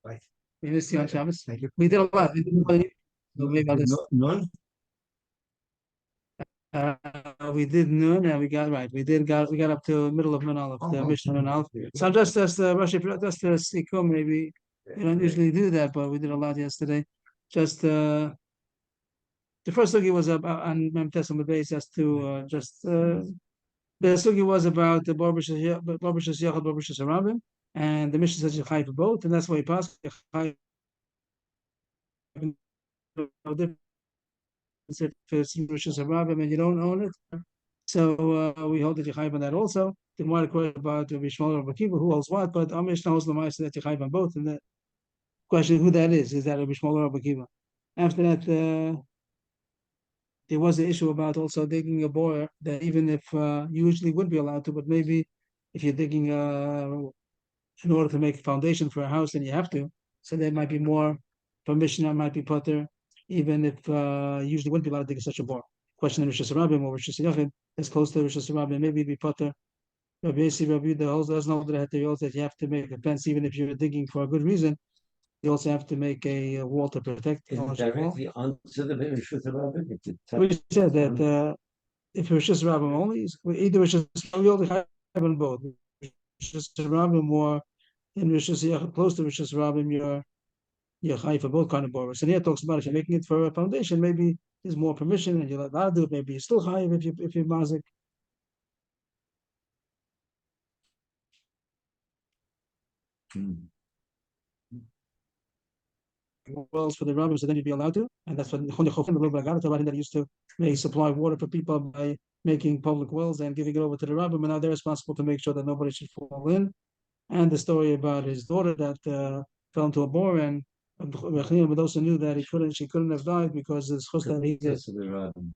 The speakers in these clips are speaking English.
Right. We missed you on Shabbos. Thank you. We did a lot. We did more than you. So maybe I'll just, None? we did noon and we got right. We got up to middle of Manal, the Mishnah Manal. So just the Rashi, just the Sikum, maybe we don't usually do that, but we did a lot yesterday. Just the first sugi was about on Mem Tesam base as to the sugi was about the Barbishas Yachad Barbishas Harabim, and the Mishnah says you chai for both, and that's why he passed. No difference if it's Barbishas Harabim and you don't own it. So we hold that you chai on that also. The more question about the Bishmal or Bakiba, who holds what, but our Mishnah holds the Ma'aseh that you chai on both, and the question who that is that a Bishmal or Bakiba? After that. There was an issue about also digging a bore that even if you usually would be allowed to, but maybe if you're digging in order to make a foundation for a house, then you have to. So there might be more permission that might be put there, even if usually wouldn't be allowed to dig such a bore. Question of Rishas Rabbim or Rishas Yachid is close to Rishas Rabbim, maybe it'd be put there. Rabbi Yossi, Rabbi the holds doesn't hold that you have to make a fence even if you're digging for a good reason. You also have to make a wall to protect. Directly onto the Rishus Rabbim. We said that if Rishus Rabbim only, either Rishus we only have in both. Rishus Rabbim or in Rishus close to Rishus Rabbim, you're high for both kind of borrowers. And here it talks about if you're making it for a foundation, maybe there's more permission and you're allowed to do it. Maybe you're still high if you're mazik. Wells for the rabbis, so then you'd be allowed to, and that's what the rabbin that used to may supply water for people by making public wells and giving it over to the rabbin, and now they're responsible to make sure that nobody should fall in. And the story about his daughter that fell into a bore, and those who knew that she couldn't have died because it's chus that he did.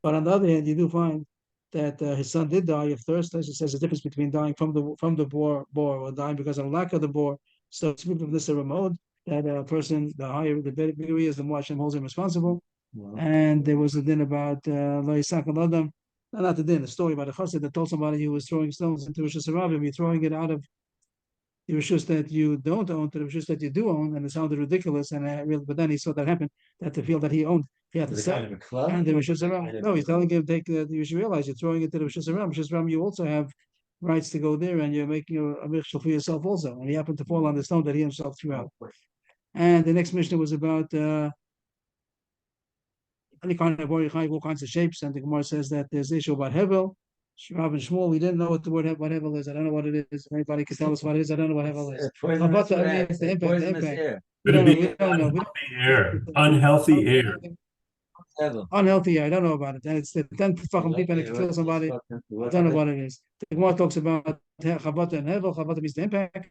But on the other hand, you do find that his son did die of thirst. As it says, the difference between dying from the bore or dying because of lack of the bore. So speaking of this remote, that a person, the higher, the bigger he is, the more Hashem holds him responsible. Wow. And there was a din about Lo Yisak Adam, not the din, the story about a chassid that told somebody who was throwing stones into Rishus Harabim, you're throwing it out of the Rishus that you don't own to the Rishus that you do own, and it sounded ridiculous. And but then he saw that happen, that the field that he owned, he had to sell. And the Rishus Harabim, no, he's telling him, you should realize you're throwing it to the Rishus Harabim. Rishus Harabim, you also have rights to go there, and you're making a mixture for yourself also. And he happened to fall on the stone that he himself threw out. And the next Mishnah was about any kind of all kinds of shapes. And the Gemara says that there's an issue about Hevel. Rav and Shmuel, we didn't know what the word what Hevel is. I don't know what it is. Anybody can tell us what it is. I don't know what Hevel is. About the impact. We don't know. Air. Unhealthy air. Unhealthy air. I don't know about it. And it's the 10 fucking people and it can kill somebody. I don't know what it is. The Gemara talks about Chabata and Hevel. Chabata means the impact.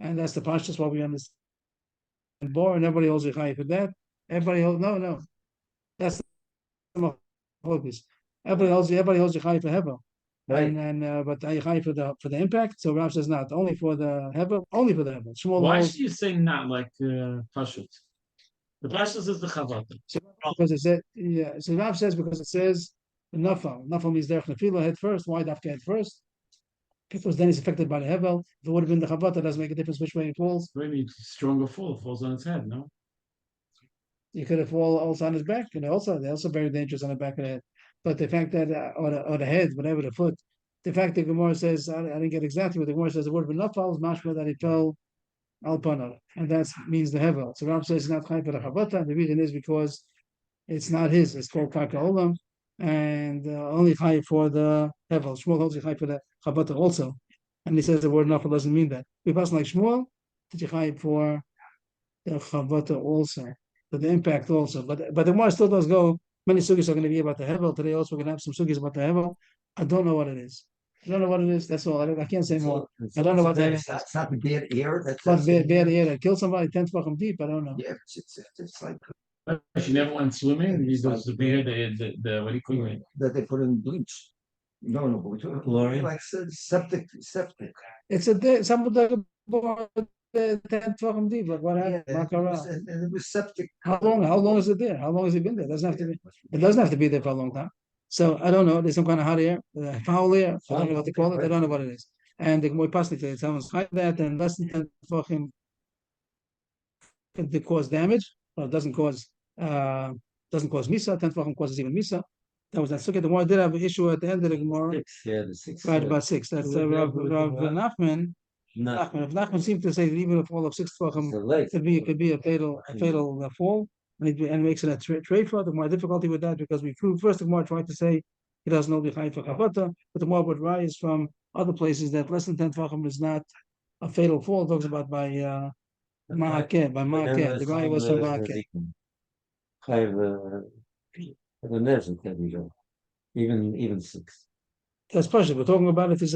And that's the pashtus what we understand. Bore and everybody holds a chai for that. Everybody holds no. That's the focus. Everybody holds a chai for hevel. Right. But a chai for the impact. So Rav says not only for the hevel, only for the hevel. Why should you say not like pashut? The pashut is the chavata. So because it said So Rav says because it says the nafal. Nafal means derech nefila head first. Why dafka head first? Because then he's affected by the hevel. If it would have been the chavata, it doesn't make a difference which way it falls. Maybe stronger fall falls on its head, no? You could have fallen also on his back, they're also very dangerous on the back of the head. But the fact that or the head, whatever the foot, the fact that Gemara says I didn't get exactly what the Gemara says. The word enough falls mashma that it fell alpana, and that means the hevel. So Ram says it's not chai for the chavata, and the reason is because it's not his. It's called karka olam, and only chai for the hevel. Shmuel holds chai for the chavata also, and he says the word enough doesn't mean that. We pass like Shmuel, did you chai for the chavata also. But the impact also. But the Gemara still does go. Many sugis are going to be about the hevel. Today also we're going to have some sugis about the hevel. I don't know what it is. That's all. I can't say more. I don't know what that is. That's not the bad air. That's bad air that killed somebody 10 fucking deep. I don't know. Yeah, it's like. She never went swimming. These those the beer the what do you call it? That they put in bleach. No, chlorine. Like septic. It's some of the 10 fucking deep. Like what happened? And it was septic. How long is it there? How long has it been there? It doesn't have to be. It doesn't have to be there for a long time. So I don't know. There's some kind of hot air, foul air. I don't know what they call it. I don't know what it is. And the more pasnik, someone's hide that and less than 10 fucking could cause damage, or it doesn't cause misa. 10 tvachim causes even misa. That was that. So the Gemara did have an issue at the end of the Gemara. The six. Right, about 6. That's Rav Nachman. Nachman seemed to say that even a fall of 6 tvachim could be a fatal fall, and makes it a trade for. The more difficulty with that because we proved first the Gemara tried to say he doesn't know the chayim for chavata, but the more would rise from other places that less than 10 tvachim is not a fatal fall. It talks about by Ma'akeh. The guy was from Ma'akeh. Even 6. That's Pasha. We're talking about if there's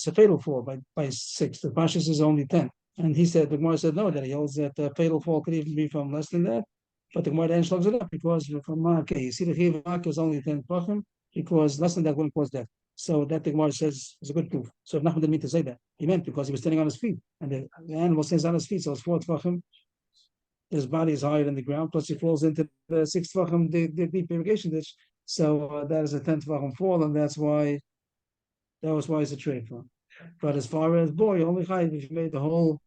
a fatal fall by 6. The Pasha is only 10. And he said, the Gemara said no, that he holds that the fatal fall could even be from less than that. But the Gemara then slugs it up because from Ma'akeh. You see, the Chiv Ma'akeh is only 10 tvachim because less than that wouldn't cause death. So that the Gemara says is a good proof. So if Nachman didn't mean to say that, he meant because he was standing on his feet. And the animal stands on his feet, so it's 4 tvachim. His body is higher than the ground, plus he falls into the 6 tvachim, the deep irrigation ditch. So that is a 10 tvachim fall, and that was why it's a trade for. But as far as boy, only chayiv if he made the whole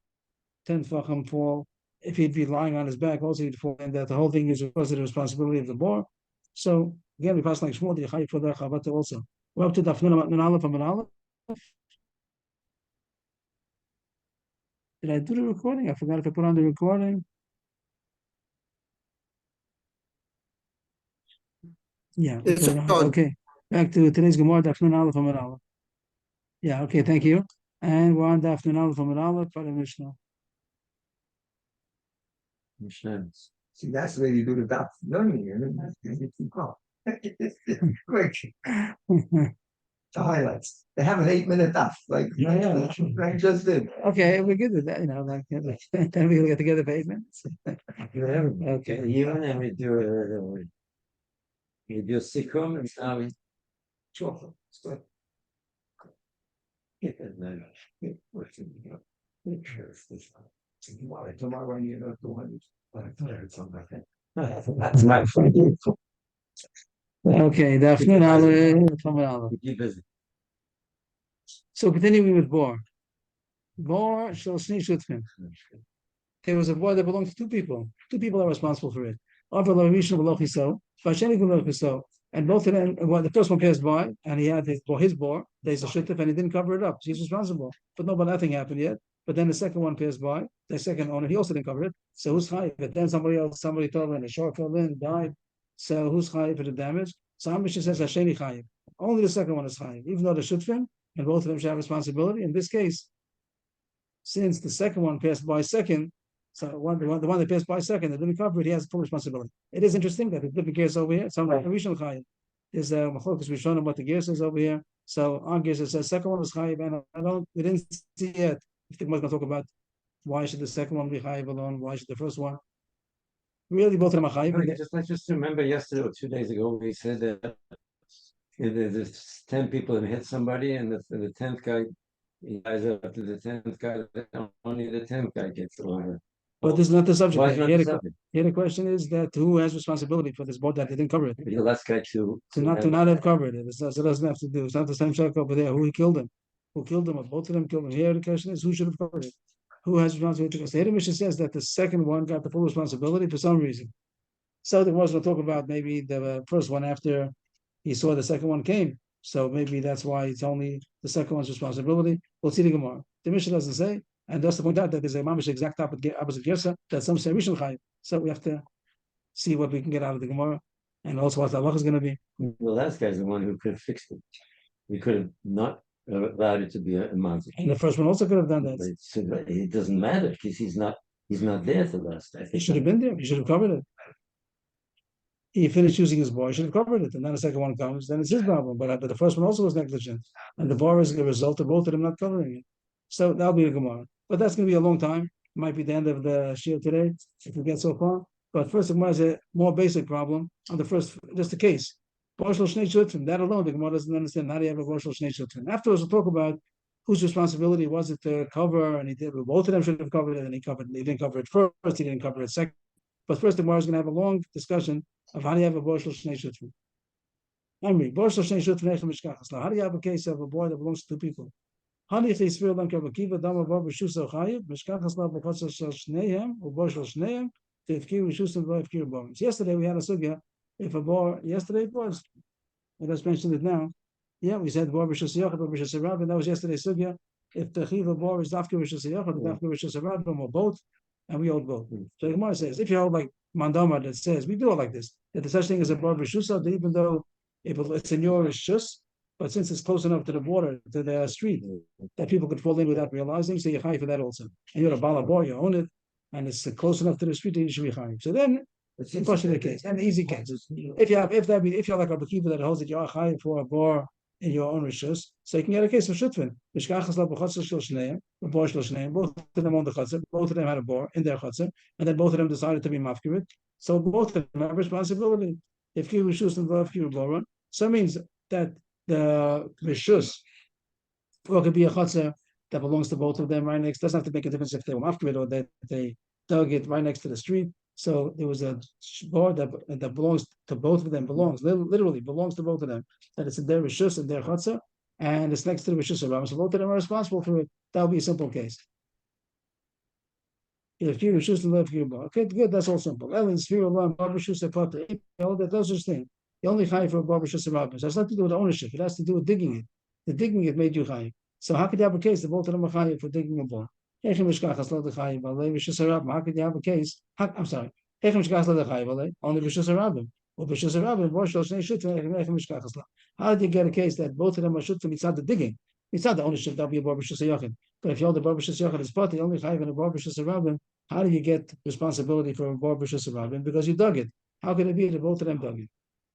10 tvachim fall. If he'd be lying on his back, also he'd fall, and that the whole thing is because of the responsibility of the boar. So again, we pass like Shmuel, the chayiv for the chavata also. We're up to Daf Nun Aleph and Aleph. Did I do the recording? I forgot if I put on the recording. Yeah. It's okay. Back to today's Gemara, Daf Nun Aleph and Aleph. Yeah. Okay. Thank you. And we're on Daf Nun Aleph and Aleph for the Mishnah. See, that's the way you do the daf. You keep going. Quick. The highlights. They have an 8-minute daf, like I just did. Okay, we're good with that. Then we'll get together for 8 minutes. Okay. Even if you do sikkum and now we sure. Tomorrow you know 200. That's my friend. Okay, Daf Nun Aleph and Aleph. Keep busy. So continuing with Bor. Bor shall sneak shutfin. There was a boar that belonged to 2 people. 2 people are responsible for it. And both of them, the first one passed by and he had his boar, there's a shutf, and he didn't cover it up. So he's responsible. But nothing happened yet. But then the second one passed by, the second owner, he also didn't cover it. So who's chayiv? But then somebody fell in, a shark fell in, died. So who's chayiv for the damage? So Amisha says Hasheni chayiv. Only the second one is chayiv, even though the shutfin and both of them should have responsibility. In this case, since the second one passed by second, so the one that passed by second that didn't cover it, he has full responsibility. It is interesting that the different gears over here. Some like Rishon chayiv. There's a machlokas we shown him what the gear says over here. So on gears it says second one is chayiv, and we didn't see yet if the Gemara is going to talk about why should the second one be chayiv alone, why should the first one. Really, both of them are chayiv. Let's just remember yesterday or 2 days ago we said that there's 10 people and hit somebody, and the 10th guy, he dies after the 10th guy. Only the 10th guy gets over. But this is not the subject. Why is not the subject? Here the question is that who has responsibility for this boat that they didn't cover it? The last guy to not have covered it. It doesn't have to do. It's not the same shack over there. Who killed him? Who killed him? Or both of them killed him. Here the question is who should have covered it? Who has responsibility? Because the Hidden Mishnah says that the second one got the full responsibility for some reason. So the was going to talk about maybe the first one after he saw the second one came. So maybe that's why it's only the second one's responsibility. We'll see the Gemara. The Mishnah doesn't say, and just to point out that there's a mamish exact opposite gersa that some say Rishon chayiv. So we have to see what we can get out of the Gemara, and also what the halacha is going to be. The last guy's the one who could have fixed it. He could have not allowed it to be a mazik. And the first one also could have done that. It doesn't matter because he's not there for the last. He should have been there. He should have covered it. He finished using his bar, he should have covered it, and then the second one comes, then it's his problem. But the first one also was negligent, and the bar is a result of both of them not covering it. So that'll be a Gemara. But that's going to be a long time. Might be the end of the shiur today if we get so far. But first, the Gemara is a more basic problem on the first, just the case. That alone, the Gemara doesn't understand how do you have a Boshel Shnei Shutfin. Afterwards, we'll talk about whose responsibility was it to cover, and he did. Both of them should have covered it, and he didn't cover it first, he didn't cover it second. But first, the Gemara is going to have a long discussion of how do you have a Boshel Shnei Shutfin. Boshel Shnei Shutfin Echem Mishkachas. How do you have a case of a boy that belongs to 2 people? Honey, if they sphere them kabakiva, dama bar b'shusa chayiv, mishkachas la b'chotza shel shneim, u'bo shel shneim, tifkir b'shusa v'ifkir bones. Yesterday we had a sugya. If a bar, yesterday it was. I just mentioned it now. Yeah, we said bar b'shusa yachad, bar b'shusa rab, and that was yesterday's sugya. If the chiva bar is dafka b'shusa yachad, dafka b'shusa rab, or both, and we hold both. So the Gemara says, if you hold like mandama that says, we do it like this, that there's such thing as a bar b'shusa, that even though if it's in your shus, but since it's close enough to the water, to the street, that people could fall in without realizing, so you're high for that also. And you're a balabor, you own it, and it's close enough to the street that you should be high. So then, it's the case, and the easy case. If you're like a beekeeper that holds that you're high for a bar in your own rishus, so you can get a case of shutfin. Both of them own the chutzah, both of them had a bar in their chutzah, and then both of them decided to be mafkirit. So both of them have responsibility. If you rishus and love you bar, so it means that the rishus could be a chutzah that belongs to both of them right next. Doesn't have to make a difference if they were mafkirit or that they dug it right next to the street. So there was a bar that belongs to both of them, literally belongs to both of them. That it's in their rishus and their chutzah, and it's next to the rishus around. So both of them are responsible for it. That would be a simple case. If you rishus and love your bar, okay, good. That's all simple. Ellen sphere alarm bar rishus apata. That does such thing. The only chai for bar rishus around. So it's not to do with ownership. It has to do with digging it. The digging it made you chai. So how could you have a case that both of them are chai for digging a bar? How could you have a case? I'm sorry. Only Bishus Arabim. Or Bishus Arabim, how did you get a case that both of them are shutfim? It's not the digging. It's not the ownership, that'll be a bar Bishus Yachid. But if you hold the bar Bishus Yachid as part, the only chayv in a bar Bishus Arabim, how do you get responsibility for a bar Bishus Arabim? Because you dug it. How can it be that both of them dug it?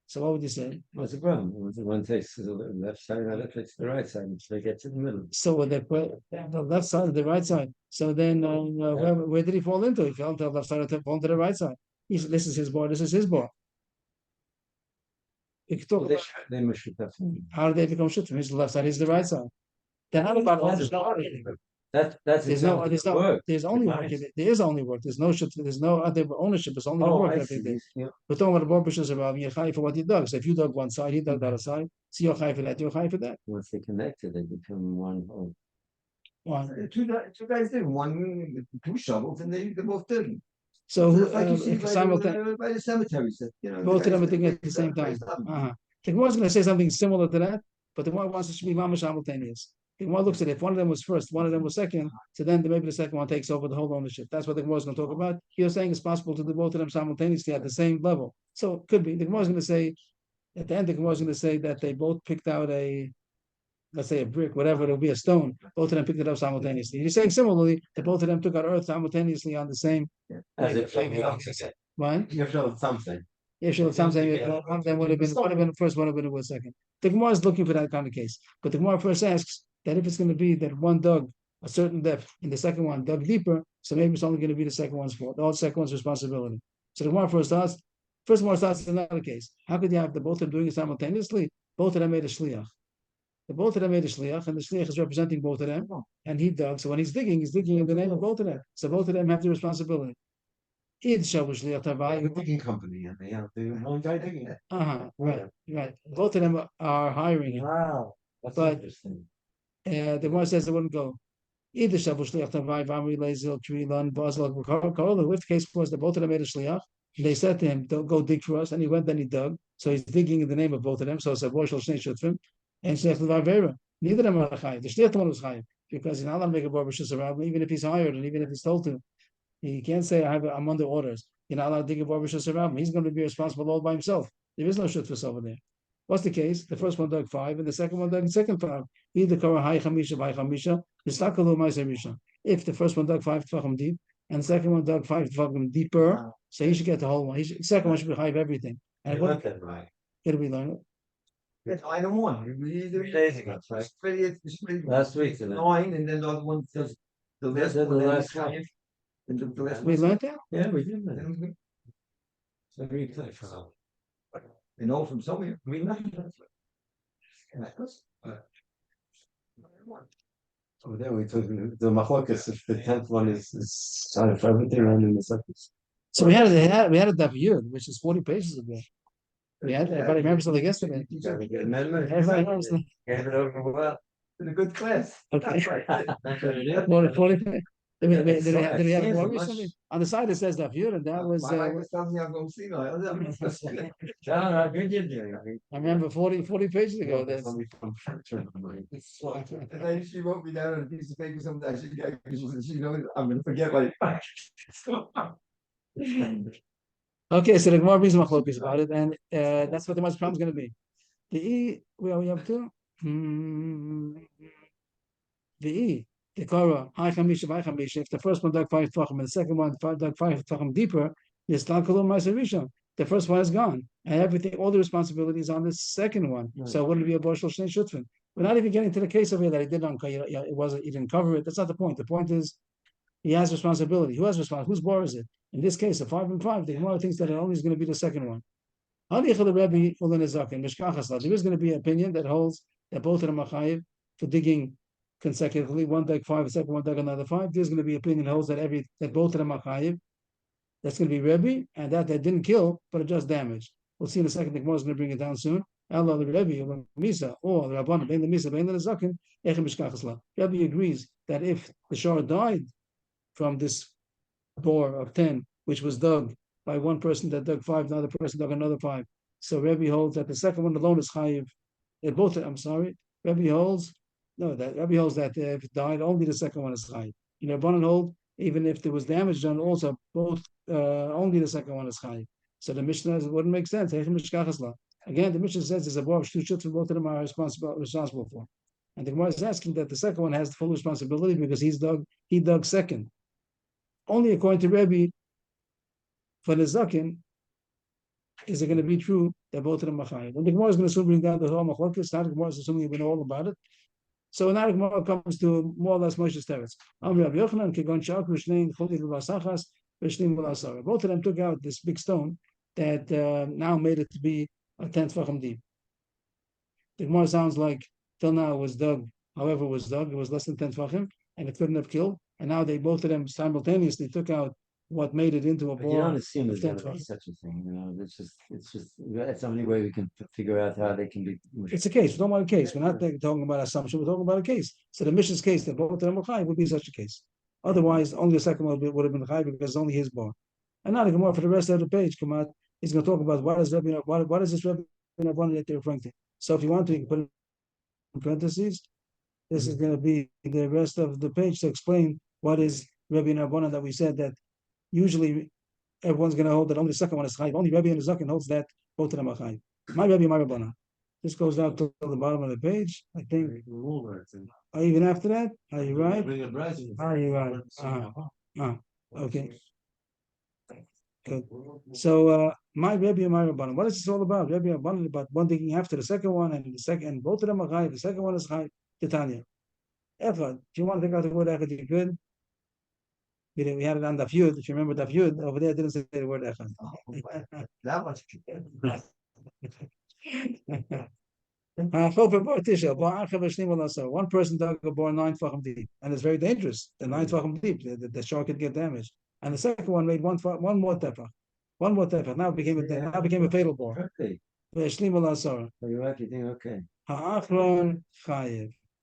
So what would you say? What's the problem? One takes to the left side, the other takes to the right side, so they get to the middle. So when they put the left side and the right side, so then where did he fall into? He fell to the left side and fall into the right side. He said, this is his bar, this is his bar. They must shoot that. How do they become shutfim? He's the left side, he's the right side. Then how about there's no That's there's only work. There is only work. There's no shit. There's no other ownership. It's only the work that they did. We're talking about the bar bishus around. You're high for what you dug. So if you dug one side, he dug the other side. So you're high for that. You're high for that. Once they connected, they become one whole. Two guys did one with two shovels, and they both did. So Like you see simultaneously, by the cemetery, both of them are thinking at the same time. The Gemara is going to say something similar to that, but the Gemara wants it to be mamash simultaneous. The Gemara looks at it. If one of them was first, one of them was second, so then maybe the second one takes over the whole ownership. That's what the Gemara is going to talk about. You're saying it's possible to do both of them simultaneously at the same level. So it could be. The Gemara is going to say, at the end, the Gemara is going to say that they both picked out let's say a brick, whatever, it'll be a stone. Both of them picked it up simultaneously. You're saying similarly that both of them took out earth simultaneously on the same. As if What? you have something. Yeah, sure. Something one of them would have been first, one of them was second. The Gemara is looking for that kind of case. But the Gemara first asks that if it's going to be that one dug a certain depth and the second one dug deeper, so maybe it's only going to be the second one's fault, the second one's responsibility. So the Gemara first Gemara starts another case. How could you have the both of them doing it simultaneously? Both of them made a shliach. Both of them made a shliach, and the shliach is representing both of them, and he dug. So when he's digging in the name of both of them. So both of them have the responsibility. The digging company, and they have the one guy digging it. Right. Both of them are hiring him. Wow, that's interesting. The one says it wouldn't go. Either shavush shliach tavai v'amri leizil trilan bazal karola. With the case was that both of them made a shliach. They said to him, "Don't go dig for us," and he went. Then he dug. So he's digging in the name of both of them. So it's a boshel shnei shutfim and shliach tavai. Neither of them are chayiv. The shliach one was chayiv because he's not allowed to make a bar b'shus around, even if he's hired and even if he's told to. He can't say I'm under orders. You're not allowed to dig a bar b'shus around. He's going to be responsible all by himself. There is no shutfus over there. What's the case? The first one dug 5, and the second one dug the second 5. Either kara high chamisha by chamisha, yistakalu ma'aser rishon. If the first one dug 5 tefachim deep, and the second one dug 5 tefachim deeper, so he should get the whole one. The second one should be high of everything. And You learned that right. Did we learn it? It's item 1. 3 days ago, right? Last week, isn't it? 9, and then the other one does the last The one. last one. The last We one. learned that? Yeah, we did. So we play for them. You know from somewhere. We know. So there we took the machlokas. If the 10th one is kind of everything around in the circles. So we had a daf yud, which is 40 pages ago. We had everybody remembers something yesterday. Amendment. Everybody knows that. Get it over well. in a good class. Okay. That's what it is. 40. Did Yeah, we it's have so- more it's recently? much- On the side it says that here, and that was My wife was telling me I'm going to see my other. No, good you're doing. I mean, I remember 40 pages ago. That's somebody from Frankfurt, like, And then she wrote me down on a piece of paper sometime. She knows I'm gonna forget like. okay. So the more reason is about it, and that's what the most problem is going to be. The E, where are we up to? The E, the Korah, High Chamisha, High Chamisha. If the first one dug 5 tefachim and the second one dug 5 tefachim deeper, this Talkalum Ma'aser. The first one is gone, and everything, all the responsibilities on the second one. Right. So wouldn't it be a Boshel Shnei Shutfin? We're not even getting to the case over here that he did it wasn't, he didn't cover it. That's not the point. The point is he has responsibility. Who has responsibility? Whose bar is it? In this case, the 5 and 5, the Gemara thinks that it only is going to be the second one. There is going to be an opinion that holds that both of them are chayiv for digging consecutively. One dug 5, the second one dug another 5. There's going to be opinion that holds that both of them are chayiv. That's going to be Rebbe, and that they didn't kill, but it just damaged. We'll see in a second. The Gemara is going to bring it down soon. Allah the Rebbe or Misa or the Rabban ben the Misa ben the Zaken echem mishkachasla. Rebbe agrees that if the shor died from this bore of 10, which was dug by one person that dug 5, another person dug another 5. So Rebbe holds that the second one alone is chayiv. Rebbe holds that if it died, only the second one is chayiv. Rabbanan hold even if there was damage done, also both only the second one is chayiv. So the Mishnah wouldn't make sense. Again, the Mishnah says there's a bar of shtushut for both of them are responsible for. And the Gemara is asking that the second one has the full responsibility because he dug second. Only according to Rebbe, for the Zakin, is it going to be true that both of them are chayiv? And the Gemara is going to soon bring down the whole machlokes. Now the Gemara is assuming we know all about it. So now the Gemara comes to more or less Moshe's teretz. Both of them took out this big stone that now made it to be a 10 tefachim deep. The Gemara sounds like till now it was dug, however it was dug, it was less than 10 tefachim, and it couldn't have killed. And now both of them simultaneously took out what made it into a But you bore. don't assume there's of 10 gonna be tefachim. such a thing, it's just, that's the only way we can figure out how they can be. It's a case. We don't want a case. We're not talking about assumption. We're talking about a case. So the Mishnah's case that both of them were chayiv would be such a case. Otherwise, only the second one would have been chayiv because it's only his bar. And now the Gemara for the rest of the page come out. He's going to talk about what is this Rebbe Rabbanan that they're referring to. So if you want to, you can put it in parentheses. This is going to be the rest of the page to explain what is Rebbe Rabbanan that we said that usually everyone's going to hold that only the second one is chayiv. Only Rebbe and the Zaken holds that both of them are chayiv. My Rebbe, my Rabbanan. This goes down to the bottom of the page. I think. Even after that? Are you right? Are you right? Okay. Good. So my Rebbe and my Rabbanan. What is this all about? Rebbe and Rabbanan about one digging after the second one and the second, and both of them are chayiv. The second one is chayiv. Titania. Echad. If you want to take out the word echad, you could. We had it on the Yud. If you remember the Yud, over there, it didn't say the word echad. That much. One person dug a bore 9 tefachim deep, and it's very dangerous. The 9 tefachim deep, the shark could get damaged. And the second one made one more tefach. Now it became a fatal bore. So you're right, you think, okay.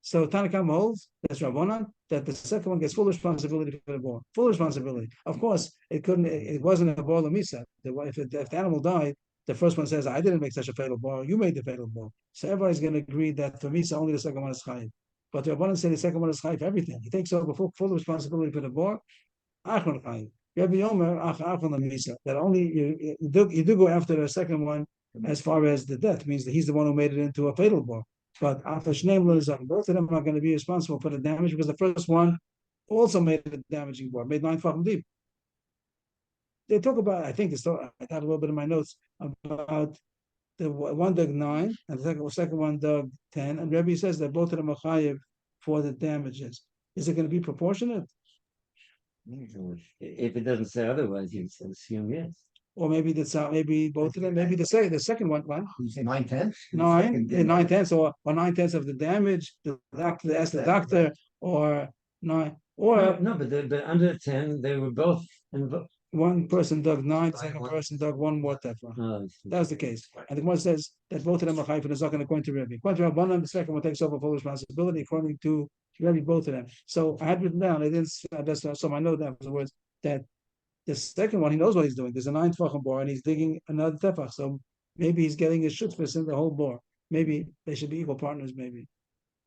So Tanakam holds, that's Rabbanan, that the second one gets full responsibility for the bore. Full responsibility. Of course, it wasn't a bore lemisa. If the animal died, the first one says, I didn't make such a fatal bore, you made the fatal bore. So everybody's going to agree that for Misa, only the second one is chayiv. But the Rabbanan say the second one is chayiv for everything. He takes over full responsibility for the bore. Achron chayiv. Rabbi Yomer, achron the Misa. That only you do go after the second one as far as the death, means that he's the one who made it into a fatal bore. But after Shneim Lezak, both of them are going to be responsible for the damage because the first one also made a damaging bore, made 9 tefachim deep. They talk about, I think I had a little bit in my notes about the one dug 9 and the second one dug 10, and Rebbe says that both of them are chayiv for the damages. Is it going to be proportionate? If it doesn't say otherwise, you assume yes. Or maybe maybe both of them, maybe the second one. You say 9/10? 9/10 or 9/10 of the damage. The doctor asked the doctor, or 9, or no, but under 10, they were both one person dug 9, the second person dug one more tefach. That was the case. And the Gemara says that both of them are chayiv for the zaken according to Rebbe. According to Rabbanan, the second one takes over full responsibility. According to Rebbe, both of them. So I had written down, I didn't, so I know that afterwards, that the second one, he knows what he's doing. There's a 9 tefachim bore, and he's digging another tefach. So maybe he's getting his shutfus in the whole bore. Maybe they should be equal partners, maybe.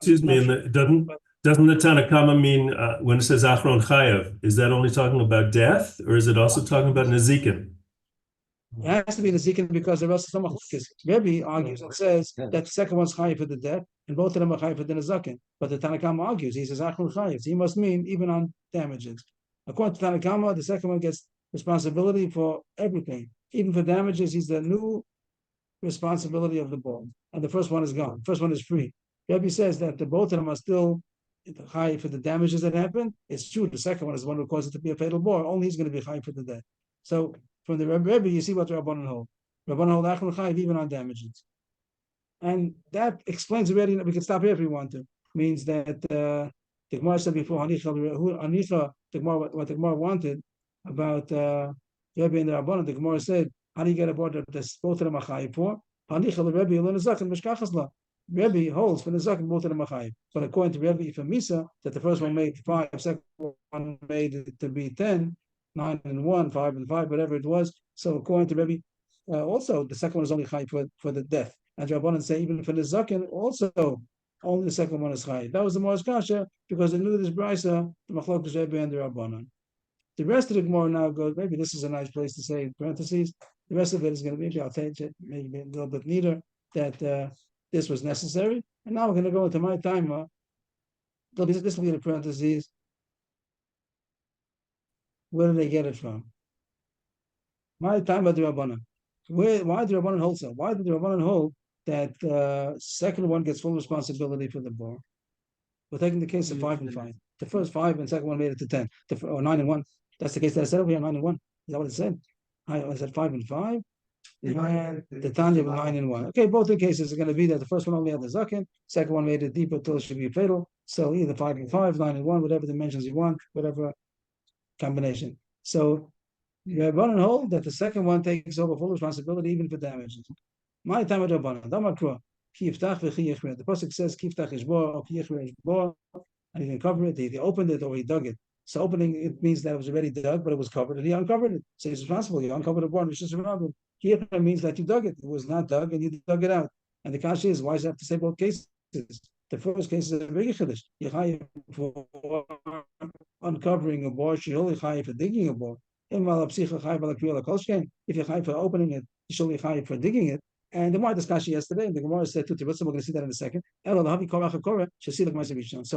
Excuse me, and doesn't the Tana Kamma mean when it says Achron Chayav, is that only talking about death, or is it also talking about Nezikin? It has to be the Zikin because the rest of them are machlokes. Rebbe argues and says that the second one's chayiv for the death, and both of them are chayiv for the nezakin. But the Tana Kamma argues, he says Achron Chayav. He must mean even on damages. According to Tana Kamma, the second one gets responsibility for everything. Even for damages, he's the new responsibility of the ball. And the first one is gone. The first one is free. Rebbe says that the both of them are still high for the damages that happened. It's true, the second one is the one who caused it to be a fatal bore. Only he's going to be high for the death. So from the Rebbe, you see what the Rabbanan hold. Rabbanan hold Achron Chayav even on damages. And that explains already, we can stop here if we want to. Means that the Gemara said before, Hanicha, what the Gemara wanted about Rebbe and the Rabbanan, the Gemara said, how do you get a board that both of them are chayiv for? Hanicha, the Rebbe, and the Zaken, Mishkachasla. Rebbe holds for the Zaken, both of them are chayiv. But according to Rebbe from Misa, that the first one made 5, second one made it to be 10, 9 and 1, 5 and 5, whatever it was. So according to Rebbe, also the second one is only chayiv for the death. And Rabbanan say even for the Zaken, also only the second one is chayiv. That was the Morris Kasha because they knew this brisa, the Machlokes Rebbe and the Rabbanan. The rest of the Gemara now goes, maybe this is a nice place to say in parentheses. The rest of it is going to be, maybe I'll change it, maybe a little bit neater, that this was necessary. And now we're going to go into my timer. This will be in parentheses. Where did they get it from? My time at the Rabbanan. Why did the Rabbanan hold so? Why did the Rabbanan hold that second one gets full responsibility for the bar? We're taking the case of 5 and 5. The first 5 and second one made it to 10. Or 9 and 1. That's the case that I said over here, 9 and 1. Is that what it said? I said 5 and 5. And the Tanya was 9 and 1. Okay, both the cases are going to be that the first one only had the Zaken, second one made it deeper till it should be fatal. So either 5 and 5, 9 and 1, whatever dimensions you want, whatever combination. So you have one and hold that the second one takes over full responsibility even for damages. My time at Rabbanan, Damakra, Kiftach v'Chiyechmer. The pasuk says Kiftach is bor or Chiyechmer is bor, and he can cover it. He opened it or he dug it. So opening it means that it was already dug, but it was covered, and he uncovered it. So he's responsible. He uncovered the bor, which is around him. Chiyechmer means that you dug it. It was not dug, and you dug it out. And the kasha is, why does it have to say both cases? The first case is a big chiddush. You're chayiv for uncovering a bor, you're only chayiv for digging a bor. If you're chayiv for opening it, you're only chayiv for digging it. And the Gemara discussed yesterday, and the Gemara said to Tibbutz, we're going to see that in a second. So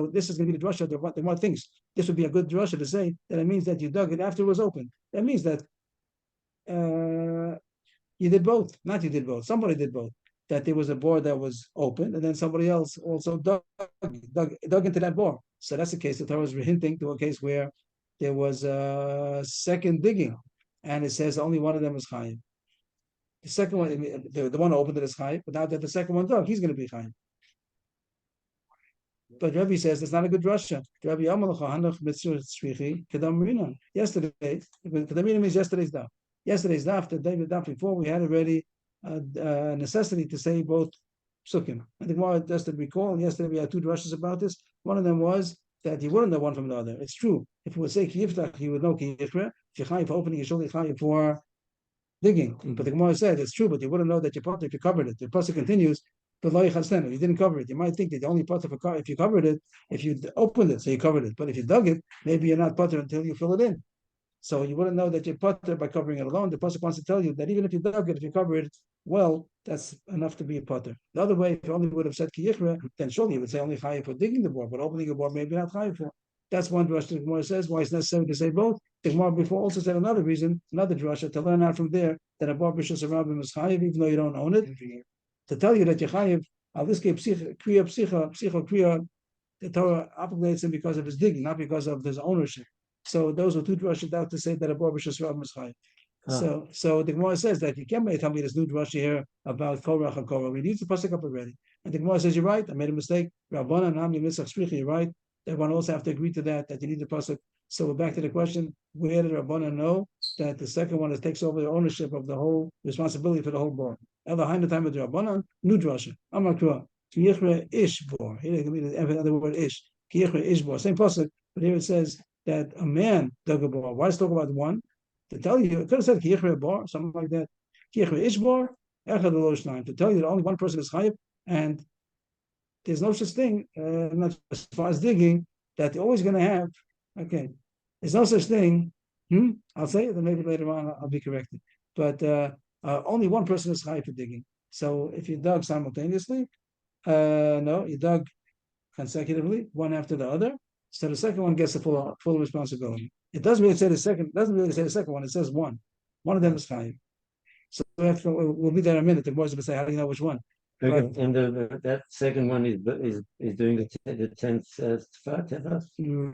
this is going to be the drasha. The Gemara thinks this would be a good drasha to say that it means that you dug it after it was open. That means that you did both. Not you did both. Somebody did both. That there was a bore that was open, and then somebody else also dug into that bore. So that's the case. The Torah was hinting to a case where there was a second digging, and it says only one of them was chayiv. The second one, the one who opened it is chayiv, but now that the second one dug, he's going to be chayiv. But Rabbi says that's not a good drasha. Rabbi yesterday, Kedamina means yesterday's daf. Yesterday's daf, the day daf before, we had already a necessity to say both psukim. And the Gemara just to recall, yesterday we had 2 drashas about this. One of them was that he wouldn't know one from the other. It's true. If he would say kiyiftach, he would know kiyiftach. If you're chayiv for opening, you're surely chayiv for digging. But the Gemara said it's true, but you wouldn't know that your partner if you covered it. The pasuk continues, but you didn't cover it. You might think that the only part if you covered it, if you opened it, so you covered it. But if you dug it, maybe you're not putter until you fill it in. So you wouldn't know that you're putter by covering it alone. The pasuk wants to tell you that even if you dug it, if you cover it well, that's enough to be a putter. The other way, if you only would have said kiyichra, then surely you would say only chayiv for digging the bore, but opening a bore maybe not chayiv for. That's one drasha the Gemara says why it's necessary to say both. The Gemara before also said another reason, another drasha to learn out from there that a bar b'shus rabim is chayiv even though you don't own it. To tell you that you're chayiv, this kriya, the Torah obligates him because of his digging, not because of his ownership. So those are 2 drashas out to say that a bar b'shus rabim is chayiv. So the Gemara says that you can't tell me this new drasha here about Korach and Korah. We need to pasuk up already. And the Gemara says you're right. I made a mistake. Rabbanan Nami Mitzach Shrichi. You're right. Everyone also have to agree to that you need the pasuk. So we're back to the question: where did Rabbanan know that the second one takes over the ownership of the whole responsibility for the whole bar. Ela hainu time of the Rabbanan, new drasha. Amakra, kiyichre ish bar. Here they can mean the word ish. Kiyichre ish bar. Same pasuk, but here it says that a man dug a bar. Why is it talk about one? To tell you, it could have said kiyichre bar, something like that. Kiyichre ish bar, echad v'lo shnayim. To tell you that only one person is chayiv, and there's no such thing, not as far as digging, that you're always going to have. Okay, there's no such thing. I'll say it, then maybe later on I'll be corrected. But only one person is high for digging. So if you dug simultaneously, no, you dug consecutively, one after the other. So the second one gets the full responsibility. It doesn't really say the second. Doesn't really say the second one. It says one. One of them is high. So we'll be there in a minute. The boys will say, "How do you know which one?" And that second one is doing the 10th tefillah.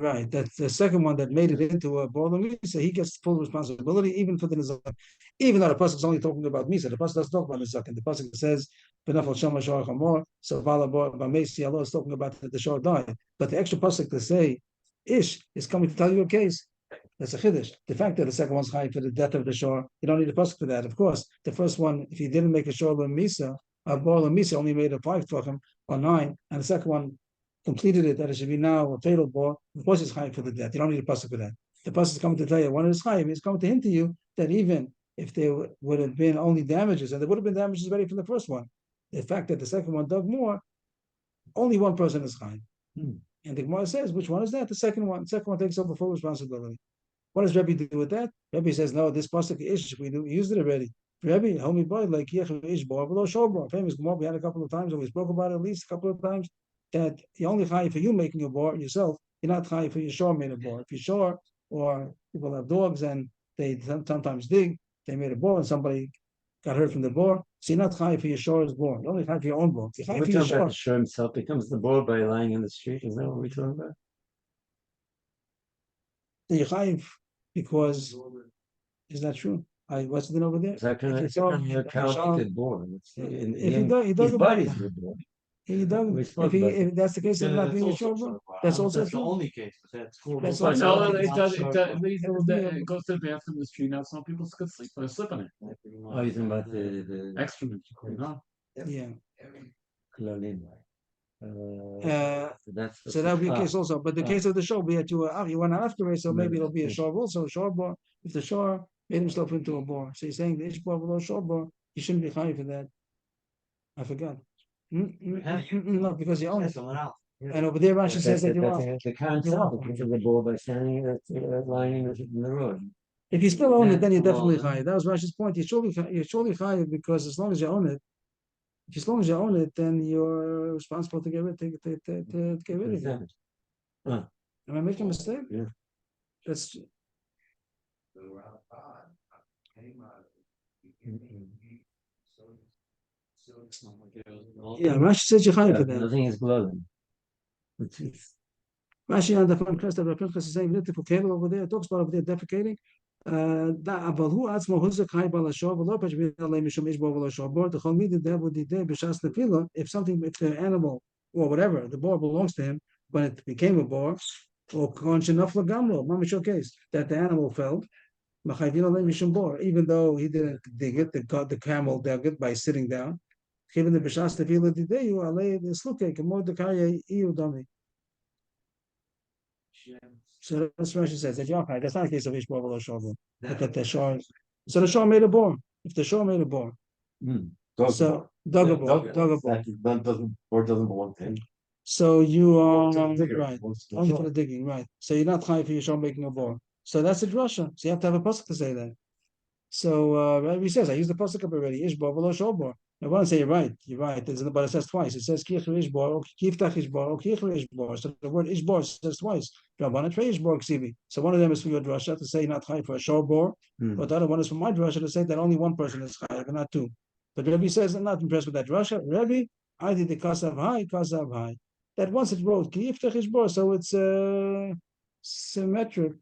Right. That's the second one that made it into a ball of Misa. He gets full responsibility, even for the Nizak. Even though the pasuk is only talking about Misa, the pasuk doesn't talk about Nizak. The pasuk says, "Benafal Shama Shor Chamor." So Vala Bamesi Allah is talking about that the Shor died. But the extra pasuk to say Ish is coming to tell you a case. That's a chiddush. The fact that the second one's high for the death of the Shor, you don't need a pasuk for that. Of course, the first one, if you didn't make a Shor Misa, a ball of Misa only made a 5 tvachim or 9, and the second one completed it, that it should be now a fatal ball. Of course, it's high for the death. You don't need a pasuk for that. The pasuk is coming to tell you one is high. It's coming to hint to you that even if there would have been only damages, and there would have been damages already from the first one, the fact that the second one dug more, only one person is high. And the Gemara says, which one is that? The second one. The second one takes over full responsibility. What does Rebbe do with that? Rebbe says, no, this pasuk is we used it already. Rebbe, homie boy, like Ish bar below Shor bar. Famous Gemara we had a couple of times, and we spoke about it at least a couple of times, that the only high for you making a bar yourself, you're not high for your Shor made a bar. If you're Shor, or people have dogs and they sometimes dig, they made a bar and somebody got hurt from the bar, so you're not high for your Shor's bar. You're only high for your own bar. You're high We're for your talking about Shor. the Shor himself becomes the ball by lying in the street. Is that what we're talking about? You're high because is that true? What's the thing over there? Is that kind If of you a counted ball? If he dug His a body's bar, the ball. he dug. We spoke If about if that's the case of not being a Shor bar, that's also That's the true. only case. But that's That's but also no, true. it goes to the bathroom in the street. Now some people could sleep or slip on it. Oh, you're talking about the Excrement, you know. Yeah. Klalim. That's So that would be a case also. But the case of the Shor, we had to you went after it, so maybe it'll be a Shor also. A Shor bar. If the Shor made himself into a bar, so you're saying the Ish bar below Shor bar, you shouldn't be high for that. I forgot. No, because you own it. And over there, Rashi says that you are. The concept because of the ball by standing lying in the road. If you still own it, then you're definitely high. That was Rashi's point. You're surely high because as long as you own it, as long as you own it, then you're responsible to get rid of it. Am I making a mistake? Yeah. That's yeah. Rashi says you're high for that. Nothing is glowing. Rashi on the front crest of the Pinchas is saying little kelo over there. It talks about over there defecating. אבל הוא עצמו הוזק חי בלשור ולא פשוט עליהם משום איש בו ולשור בור תכל מידי דה ודידי בשעס נפילה if the animal or whatever the boar belongs to him when it became a boar or kon shenafla gamlo mamish case that the animal fell מחייבים עליהם משום בור even though he didn't dig it the camel dug it by sitting down given the בשעס נפילה דידי עלי סלוקי כמו דקאי איו דמי. So that's what she says. That's not a case of Ishbor below Shor. That the Shor. So the Shor made a bore. If the Shor made a bore, so dug a bore. Doesn't belong to him. So you are right. Only for the digging, right? So you're not high for your Shor making a bore. So that's a drasha. So you have to have a pasuk to say that. So he says, I used the pasuk up already. Ishbor below Shor. I want to say you're right. But it says twice. It says kichur ishbor or kiftach ishbor or kichur ishbor. So the word ishbor says twice. Rabbanan trei ishbor ksivi. So one of them is for your drasha to say not high for a Shor bor, but the other one is for my drasha to say that only one person is high, but not two. But Rebbe says I'm not impressed with that drasha. Rebbe, I did the kasav high. That once it wrote kiftach ishbor, so it's symmetric,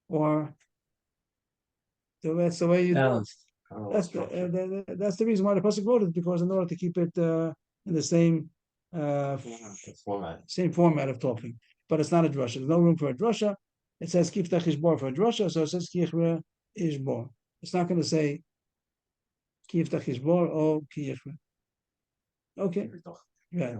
or that's the way you do it. That's the reason why the pasuk wrote it, because in order to keep it in the same format of talking. But it's not a drasha. There's no room for a drasha. It says kiftach ishbor for a drasha, so it says kichre ishbor. It's not going to say ki yiftach ishbor or ki yichra. Okay. Right.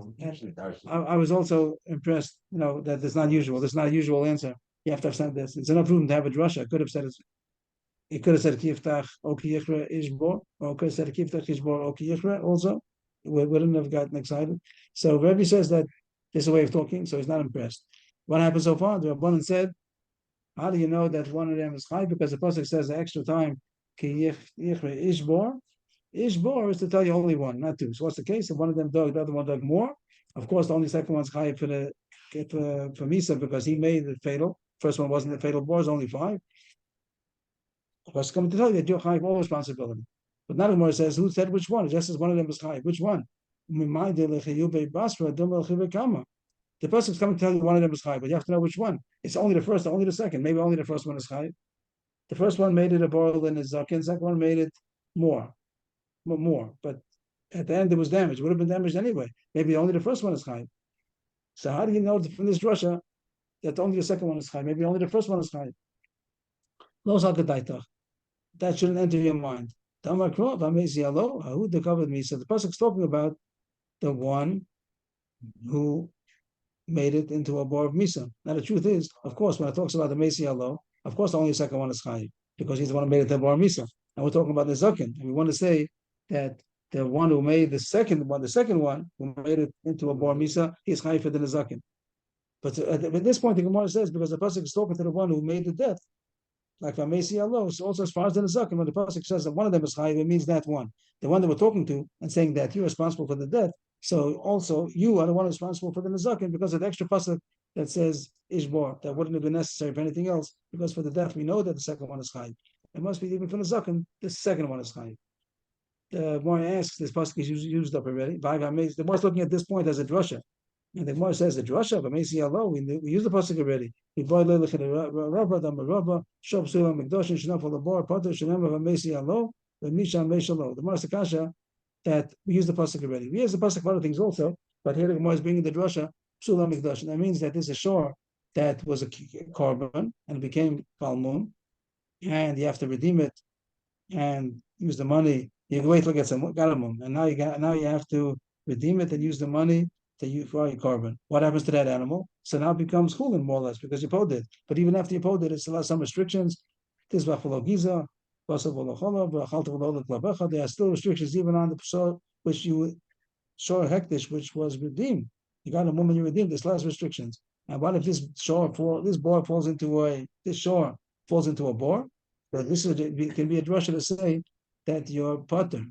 I was also impressed, that it's not usual. This is not a usual answer. You have to have said this. It's enough room to have a drasha. It could have said it. He could have said kiftach o kiyichra ishbor, or could have said kiftach ishbor o kiyichra also. We wouldn't have gotten excited. So Rebbe says that this is a way of talking, so he's not impressed. What happened so far? The Rabbanan said, how do you know that one of them is chai? Because the pasuk says the extra time ki yichra ishbor. Ishbor is to tell you only one, not two. So what's the case? If one of them dug, the other one dug more. Of course, the only second one's chai for Misa because he made it fatal. First one wasn't the fatal bor, it's only 5. Of course, it's coming to tell you that you're chai all responsibility. But not anymore says who said which one. It just says one of them is chai. Which one? The person is coming to tell you one of them is chai, but you have to know which one. It's only the first, only the second. Maybe only the first one is chai. The first one made it a boil in his zaken. Second one made it more. But at the end there was damage. It would have been damaged anyway. Maybe only the first one is chai. So how do you know from this drasha that only the second one is chai? Maybe only the first one is chai. That shouldn't enter your mind. Who covered me? So the pasuk is talking about the one who made it into a bar of misa. Now the truth is, of course, when it talks about the Mesi Allah, of course the only second one is chai because he's the one who made it to a bar of misa. And we're talking about the zaken, and we want to say that the one who made the second one who made it into a bar misa, he's chai for the zaken. But at this point, the Gemara says because the pasuk is talking to the one who made the death, like Vamesi Allah. So also as far as the zaken, when the pasuk says that one of them is chai, it means that one, the one that we're talking to, and saying that you're responsible for the death. So also you are the one responsible for the zaken because of the extra pasuk that says ishbor that wouldn't have been necessary for anything else because for the death we know that the second one is chai. It must be even for the zaken, the second one is chai. The more asks, this pasuk is used up already. The more looking at this point as a drasha. And the Gemara says the drasha, but Mesi Allah, we use the pasuk already. We buy lelechet rabba damarabba shop sulam mikdash and shnaf the bar pater shnam of Mesi Allah the misham meishalo. The Gemara Sakasha that we use the pasuk already. We use the pasuk for other things also, but here the Gemara is bringing the drasha sulam mikdash, and that means that this is a shore that was a carbon and it became palmum, and you have to redeem it and use the money. You wait till it gets a galamum, and now you have to redeem it and use the money to use for your carbon. What happens to that animal? So now it becomes chulin more or less because you pulled it. But even after you pulled it, it still has some restrictions. There are still restrictions even on the psor which you shor hektish, which was redeemed. You got a woman you redeemed. There's less restrictions. And what if this shore falls into a bore? But this can be a drasha to say that your potter,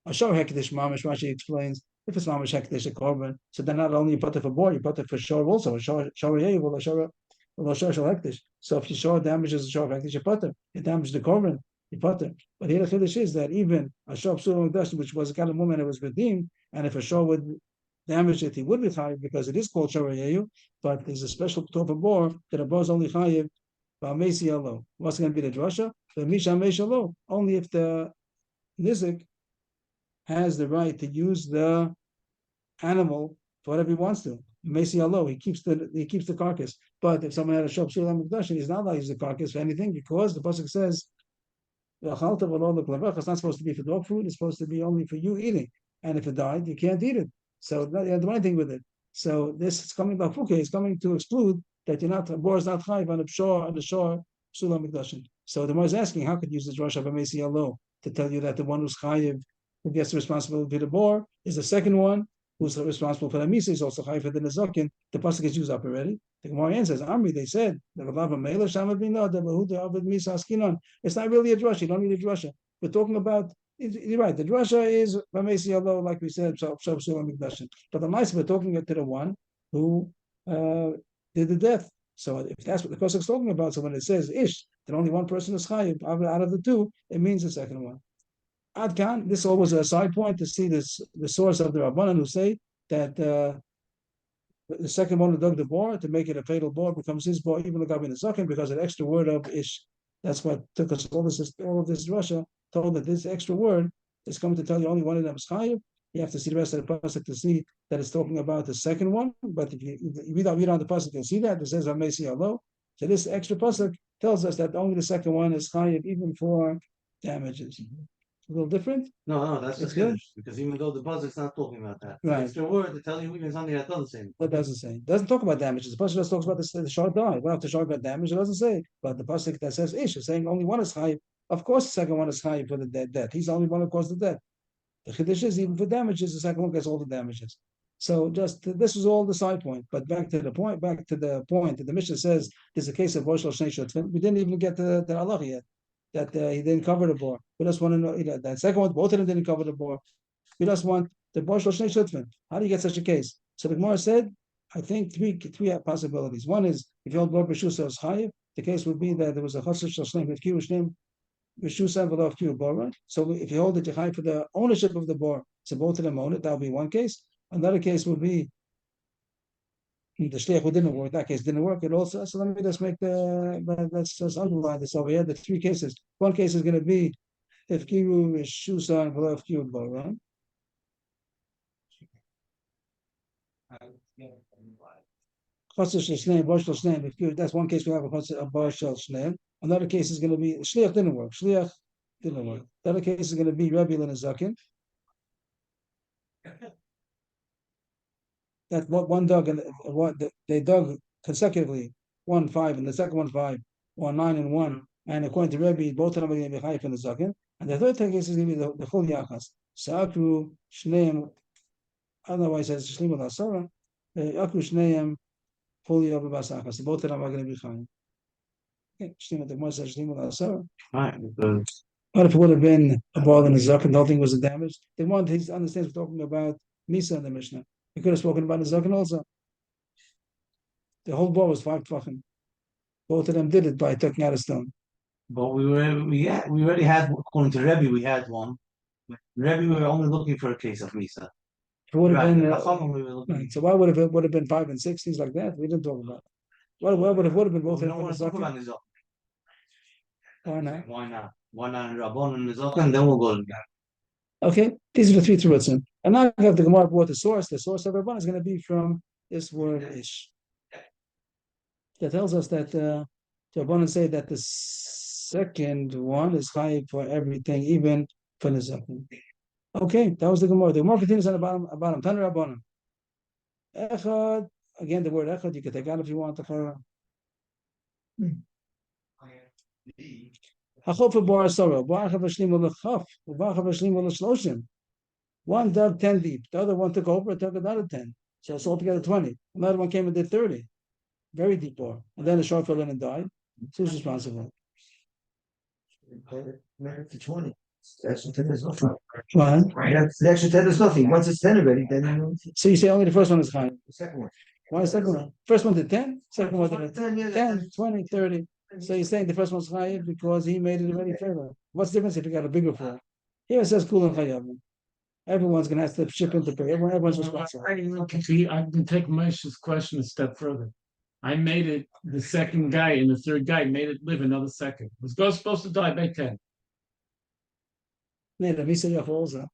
a shor hektish mamish. Rashi explains. If it's mamish hektish a korban, so then not only you put it for bor, you put it for shor also. A shor hektish. So if your shor damages the shor hektish, you put it. It damages the korban, you put it. But here the chiddush is that even a shor psul mikdash, which was a kind of woman that was redeemed, and if a shor would damage it, he would be chayiv because it is called shor yeyu. But there's a special top of bor that a bor is only chayiv by mesi alo. What's going to be the drasha? The misha meishalo. Only if the nizik has the right to use the animal for whatever he wants to. Mesi Allah, he keeps the carcass. But if someone had a shop sulam mikdash, he's not allowed to use the carcass for anything because the pasuk says it's not supposed to be for dog food. It's supposed to be only for you eating. And if it died, you can't eat it. So you can't do anything with it. So this is coming by fuke. It's coming to exclude that bor is not chayiv on the shore sulam mikdashim. So the Gemara is asking, how could you use the drasha of Mesi Allah to tell you that the one who's chayiv, who gets the responsibility for the bor, is the second one who's responsible for the misa, is also chayiv for the nezakin. The pasuk is used up already. The Gemara answers, Amri, they said, it's not really a drasha. You don't need a drasha. We're talking about, you're right, the drasha is Vamesi Allah, like we said, but the ma'aseh, we're talking to the one who did the death. So if that's what the pasuk is talking about, so when it says ish, that only one person is chayiv out of the two, it means the second one. Adkan, this always a side point to see the source of the Rabbanan who say that the second one who dug the bor to make it a fatal bor becomes his bor, even the Gabi Nezakin, because of the extra word of ish. That's what took us all of this Russia told that this extra word is coming to tell you only one of them is chayiv. You have to see the rest of the pasuk to see that it's talking about the second one. But if you read on the pasuk, you'll see that it says Amesi Allah. So this extra pasuk tells us that only the second one is chayiv even for damages. A little different, No, that's It's the good. finish. Because even though the buzzard's not talking about that. Right. Extra word to tell you even something that doesn't say. that doesn't say. It doesn't talk about damages. The pasuk just talks about the short die. We don't have to talk about damage. It doesn't say. But the pasuk that says ish is saying only one is chayiv. Of course, the second one is chayiv for the death. He's the only one who caused the death. The chiddush is even for damages, the second one gets all the damages. So just this was all the side point. But back to the point that the Mishnah says there's a case of boshel shnei shotfin. We didn't even get to the halacha yet. That he didn't cover the bore. We just want to know that second one, both of them didn't cover the bore. We just want the boshel shnei shotfin. How do you get such a case? So the Gemara said, I think three possibilities. One is if you hold bor b'shusa as chayiv, the case would be that there was a chassid shel shnei with kirush name. So if you hold it, you chayiv for the ownership of the bor. So both of them own it. That would be one case. Another case would be the shliach who didn't work. That case didn't work. It also. So let me just let's just underline this over here. The three cases. One case is going to be if kiru is shusa and below kiru bor, right? That's one case we have a bar shel shneim. Another case is going to be shliach didn't work. Shliach didn't work. The other case is going to be Rabbi and Zakin. That one dug and they dug consecutively 1-5 and the second 1-5 or 9 and 1. And according to Rabbi, both of them are going to be chayif and the Zakin. And the third case is going to be the chul yachas. Sa'akru shneim. Otherwise, as shneim with asara. Akru shneim. Both of them are going to be fine. Okay, what if it would have been a ball in a zuck and the whole thing was a damage? He understands we're talking about Misa in the Mishnah. He could have spoken about the zuck also. The whole ball was 5 tvachim. Both of them did it by taking out a stone. But we already had, according to Rebbe, we had one. Rebbe, we were only looking for a case of Risa. It would have been. Right. So why would it have been 5 and 6 things like that? We didn't talk about it. What would have been both of them? Why not? Why not? Why not in Rabban and Nizok, and then we'll go to that. Okay, these are the three terutzim. And now I have the Gemara brought the source. The source of Rabban is going to be from this word ish. That tells us that the Rabbanan say that the second one is high for everything, even for Nizok. Okay, that was the Gemara. The Gemara continues on the bottom. Tanur Rabbanan. Echad. Again, the word echad you can take out if you want. Hachof bar asara. Bar chavashlim ulachaf. Bar chavashlim ulashloshim. One dug 10 deep. The other one took over and took another 10. So it's altogether 20. Another one came and did 30. Very deep bore. And then the shark fell in and died. So who's responsible? To 20. The extra 10 is nothing. What? The extra 10 is nothing. Once it's 10 already, then So you say only the first one is high. the second one. Why the second one? First one did 10, second one did 10, yeah, 10, 20, 30. So you're saying the first one's chayiv because he made it already further. What's the difference if you got a bigger fall? Here it says kul and chayav. Everyone's going to have to chip in to pay. Everyone's responsible. I can take Moshe's question a step further. I made it, the second guy and the third guy made it live another second. Was supposed to die by 10. Yeah, the Misa also.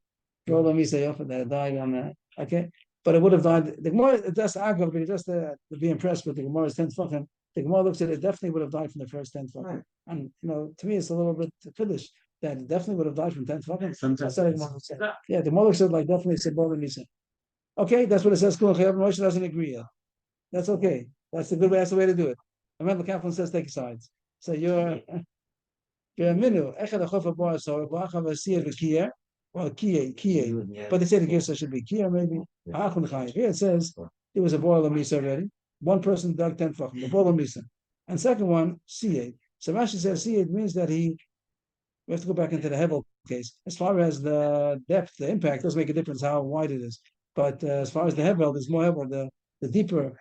All the Misa that died on that. Okay. But it would have died. The Gemara, just Agav, just to be impressed with the Gemara's 10th fucking. The Gemara looks at it, definitely would have died from the first 10th fucking. Right. And, to me, it's a little bit foolish that it definitely would have died from 10th fucking. Sometimes. Yeah, the Gemara looks at it like definitely said Bava Kamma. Okay, that's what it says. Moshe doesn't agree. Yeah. That's okay. That's the good way. That's the way to do it. Remember, Kaplan says take sides. So you're a minu. Echad achof bar so ba'achav asiyah v'kiyah. Well, kiyah. But they say the girsa should be kiyah maybe. Here it says it was a boil of misa already. One person dug 10 fucking the boil of misa, and second one c8. So Rashi says c8 means that we have to go back into the Hevel case. As far as the depth, the impact doesn't make a difference how wide it is. But as far as the Hevel, there's more Hevel. The deeper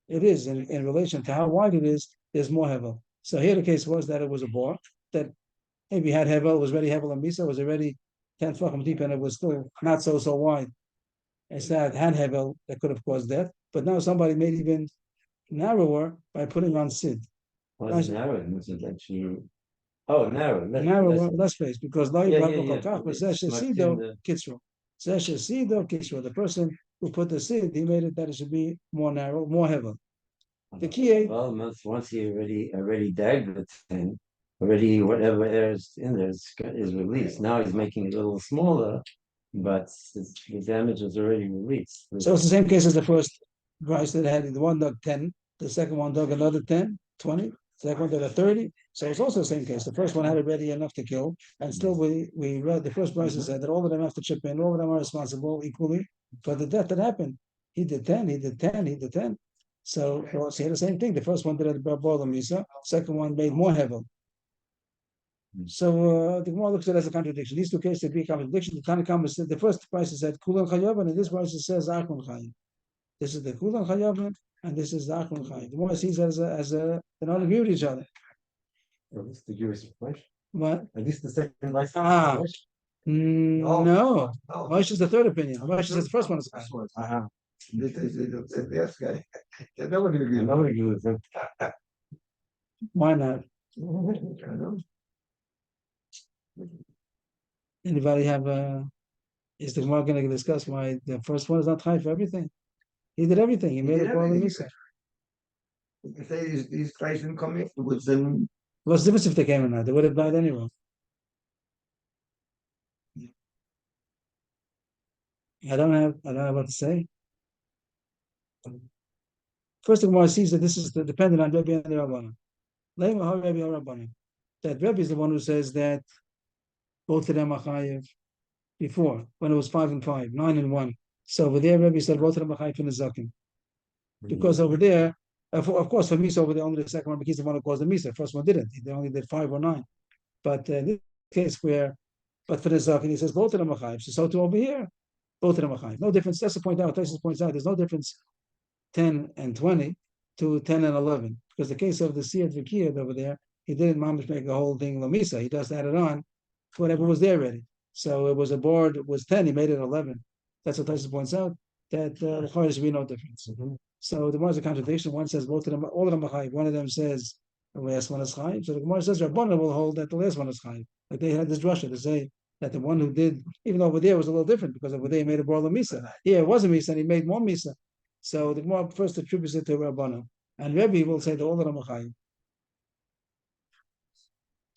it is in relation to how wide it is, there's more Hevel. So here the case was that it was a bore that maybe had Hevel, was already Hevel and Misa, was already 10 fucking deep, and it was still not so wide. It's that had Hevel that could have caused death, but now somebody made even narrower by putting on Sid. What's narrow? Narrower, less space, because now you have the person who put the Sid, he made it that it should be more narrow, more Hevel. The key, Well, once he already dagged the 10, already whatever is in there is released. Now he's making it a little smaller, but the damage is already released. so it's the same case as the first price that had the one dug 10, the second one dug another 10, 20, the second one dug a 30. So it's also the same case. The first one had already enough to kill, and still we read the first price said that all of them have to chip in, all of them are responsible equally for the death that happened. He did 10, he did 10, he did 10. So he had the same thing. The first one did it Bava Misa, second one made more heavy. So the Gemara looks at it as a contradiction. These two cases be a contradiction. The Tanna Kamma said the first price said Kulan Chayavan, and this price says Achron Chayim. This is the Kulan Chayavan, and this is the Achron Chayim. The Gemara sees that they don't agree with each other. At least the Jewish flesh. What? At least the second life. No. No. Moshe is the third opinion. Moshe says the first one is That's Chayim. what. This guy. Nobody agrees. Nobody agrees with him. Why not? Anybody have is the Gemara going to discuss why the first one is not Chayim for everything? He did everything. He made did it for the everything. Misa. If these guys didn't come afterwards, then What's the difference if they came or not? They would have died anyway. I don't have what to say. First, the Gemara sees that this is dependent on Rebbe and the Rabbanan. That Rebbe is the one who says that both of them are chayiv before, when it was 5 and 5, 9 and 1. So over there, Rebbe said both of them are chayiv in the zakim. Because over there, of course, for Misa over there, only the second one, because the one who caused the Misa. The first one didn't. They only did 5 or 9. But in this case but for the zakim, he says both of them are chayiv. So too over here, both of them are chayiv. No difference. That's the point out. Tyson points out there's no difference 10 and 20 to 10 and 11. Because the case of the Siyat Vikiyad over there, he didn't mamish make a whole thing Lamisa. He just added on to whatever was there already. So it was a board, it was 10, he made it 11. That's what Tyson points out, that the Chayyim should be no difference. So the Gemara is a contradiction. One says both of them, all of them are Chayyim. One of them says the last one is Chayyim. So the Gemara says Rabbanan will hold that the last one is Chayyim. Like they had this drasha to say that the one who did, even though over there was a little different, because over there he made a board of Misa. Here it wasn't Misa, and he made more Misa. So the Gemara first attributes it to Rabbanan. And Rebbe will say that all of them are Chayyim.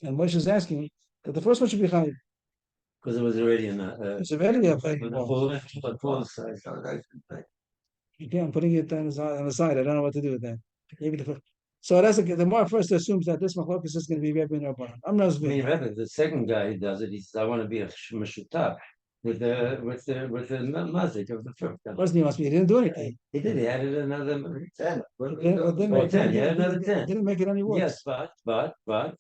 And Moshe is asking that the first one should be Chayyim. Because it was already in It's already a full size. Okay, I'm putting it on the side. I don't know what to do with that. Maybe so that's the more first assumes that this machlokas is going to be Rebbe and Rabbanan. I'm not. I mean, rather the second guy who does it, he says, "I want to be a meshutah with the mazik of the first guy." Wasn't he must be? He didn't do anything. He did. He added another 10. Didn't 10. He had another 10. Didn't make it any worse. Yes, but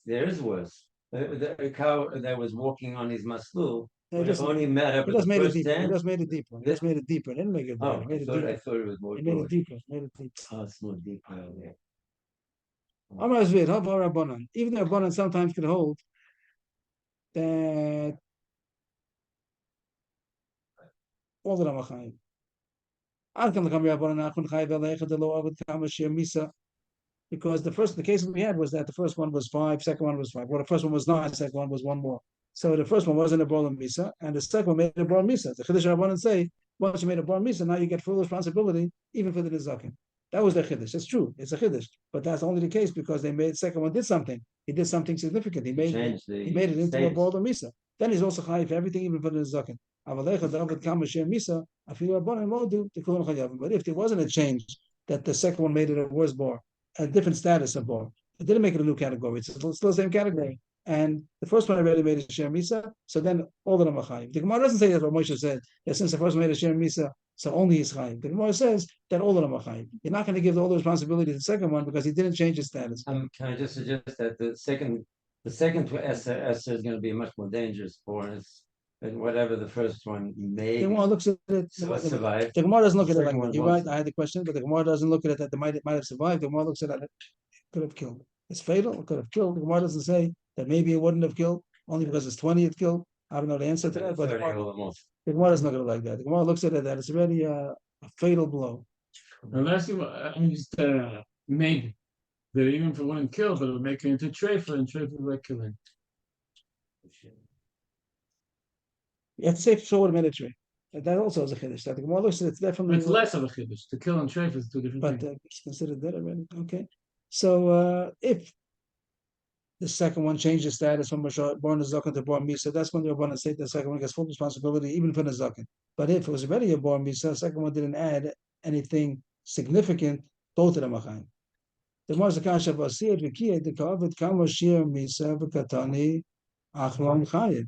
there is worse. The cow that was walking on his maslul only met up. He just made it deeper. 10. He just made it deeper. He just made it deeper. He didn't make it better. He made it deeper. I thought it was more. He made it deeper. Made it deeper. Oh, it's more deeper. Yeah. Even the Rabbanan sometimes could hold that all of them are Chayyim. Because the case we had was that the first one was 5, second one was 5. Well, the first one was 9, the second one was 1 more. So the first one wasn't a Bor Misa, and the second one made a Bor Misa. The Chiddush Rabbanan say, once you made a Bor Misa, now you get full responsibility, even for the Nizakim. That was the Chiddush. It's true. It's a Chiddush. But that's only the case because the second one did something. He did something significant. He made it into a Bor Misa. Then he's also Chayiv for everything, even for the Nizakim. But if there wasn't a change, that the second one made it a worse bar, a different status of bar, it didn't make it a new category. It's still the same category. And the first one already made a Shem Misa, so then all of them are Chayiv. The Gemara doesn't say that's what Moshe said, that since the first one made a Shem Misa, so only he's Chayiv. The Gemara says that all of them are Chayiv. You're not going to give all the responsibility to the second one because he didn't change his status. Can I just suggest that the second Esther is going to be much more dangerous for us than whatever the first one made. The Gemara looks at it. Survived. The Gemara doesn't look at it like Second that. You're one right. I had the question, but the Gemara doesn't look at it that they might have survived. The Gemara looks at it could have killed. It's fatal. It could have killed. The Gemara doesn't say that maybe it wouldn't have killed only because it's 20 it killed. I don't know the answer to that, but the Gemara doesn't look at it like that. The Gemara looks at it that it's already a fatal blow. Unless you just made that even if it wouldn't kill, but it would make it into trefa, and trefa would kill him. You have to say for sure what made it true. That also is a chiddush. That the Gemara looks at it's definitely It's less of a chiddush. To kill and treif is two different but things. it's considered dead already. Okay, so if the second one changes status from born Zakan to born Misa, that's when you're going to say the second one gets full responsibility, even for the Zakan. But if it was already a born Misa, the second one didn't add anything significant, both of them are chaim. The Mars Akasha Vasir Vikia, the Kavit Kamma Shir Misa Vikatani Achron Chayim.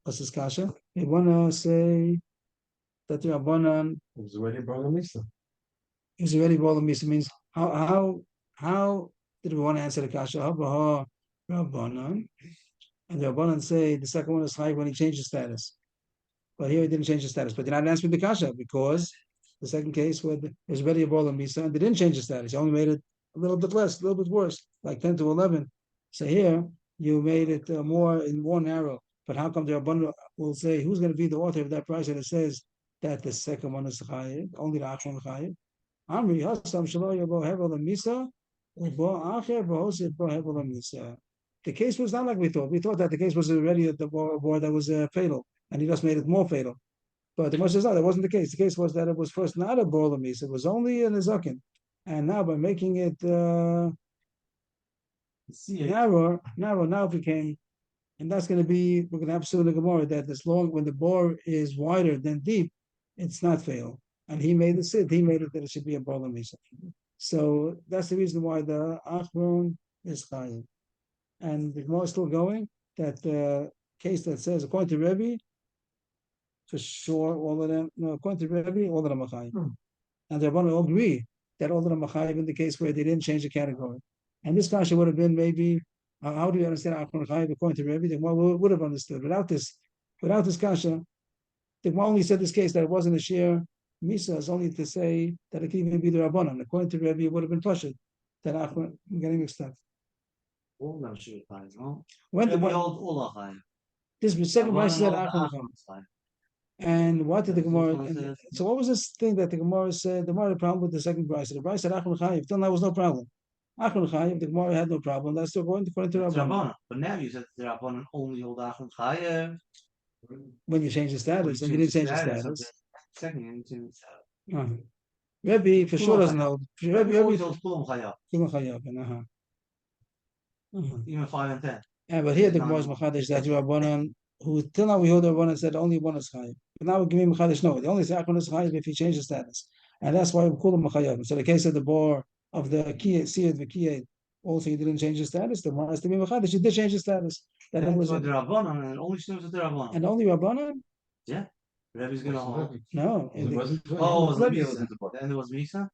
What's this Kasha? They want to say that the Rabbanan It was already brought a Misa. is already born Misa means how did we want to answer the Kasha? Rabbanan. And the Rabbanan say the second one is high when he changes status. But here he didn't change the status. But you're not answering the Kasha because the second case where it was already a ball of Misa and they didn't change the status. You only made it a little bit less, a little bit worse, like 10 to 11. So here you made it more narrow. But how come the Rabbanan will say who's going to be the author of that price that it says that the second one is chayiv, only the Achron chayiv? Amri Hasam Shelo Yabo Hevel Misa. The case was not like we thought. We thought that the case was already the war that was fatal, and he just made it more fatal. But the Moshe says no, that wasn't the case. The case was that it was first not a bor lemis; it was only a nezakin, and now by making it narrow, now it became, and that's going to be we're going to have soon the Gemara that as long when the bor is wider than deep, it's not fatal. And he made it. He made it that it should be a bor lemis. So that's the reason why the Achron is chayiv. And the Gemara is still going, that the case that says, according to Rebbe, for sure, all of them, no, according to Rebbe, all of them are chayiv. And they're going to agree that all of them are chayiv in the case where they didn't change the category. And this kasha would have been maybe, how do you understand Achron chayiv according to Rebbe? The Gemara would have understood. Without this kasha, the Gemara only said this case that it wasn't a sheer Misa is only to say that it can even be the Rabbanan. According to Rebbe, it would have been Pashut. That I'm getting mixed up. All them should be chayiv, no? When Maybe the all are chayiv. this second price said Achron Achron Chayiv. is chayiv. And what did the That's Gemara? what it says. So what was this thing that the Gemara said? The Gemara had a problem with the second price. The price said Achron Chayiv. Till now was no problem. Achron Chayiv, the Gemara had no problem. That's still according to It's Rabbanan. Rabbanan. But now you said the Rabbanan only hold Achron chayiv. When you change the status, and you didn't change the status. Second, you need to. Rebbe for sure Kulam doesn't Chayav. hold. Rebbe always Rebbe holds Kulam chayav, Kulam Chayav. even 5 and 10. Yeah, but here the Gemara is Machadish that Rabbanan, who till now we hold the Rabbanan said only one is Chayiv. But now we're giving Machadish no. The only Achron is Chayiv if he changes status, and that's why we call him Chayav. So the case of the bor of the Siyad V'Kiyad, also he didn't change his status. The Gemara has to be Machadish. He did change his status. That That's was what the Rabbanan, and only snows with the Rabbanan. and only Rabbanan. Rebbe's gonna hold. No. Oh, it was Rebbe- Misa. Then it was Misa?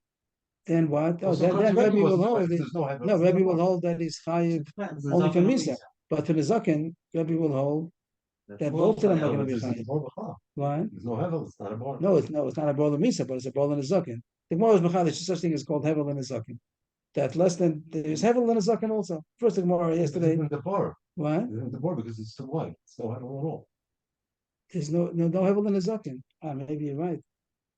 Then what? Oh, Also, then Rebbe will wasn't hold right, it. there's no heaven. No, Rebbe will hold that he's Chayiv Depends. only for Zaken or Misa. But for the Zaken, Rebbe will hold that Well, both of them are Yeah, going but to be this is Chayiv. a bor b'chal. Why? There's no heaven, it's not a bor. No, it's not a ball of Misa, but it's a ball in a Zaken. The Gemara is Machadish, such thing is called Hevel in a Zaken. That less than, there's Hevel in a Zaken also. First the Gemara yesterday. It's the bor. What? It's the bor because it's too wide. It's no heaven at all. There's no Hevel in a Zaken. Maybe you're right.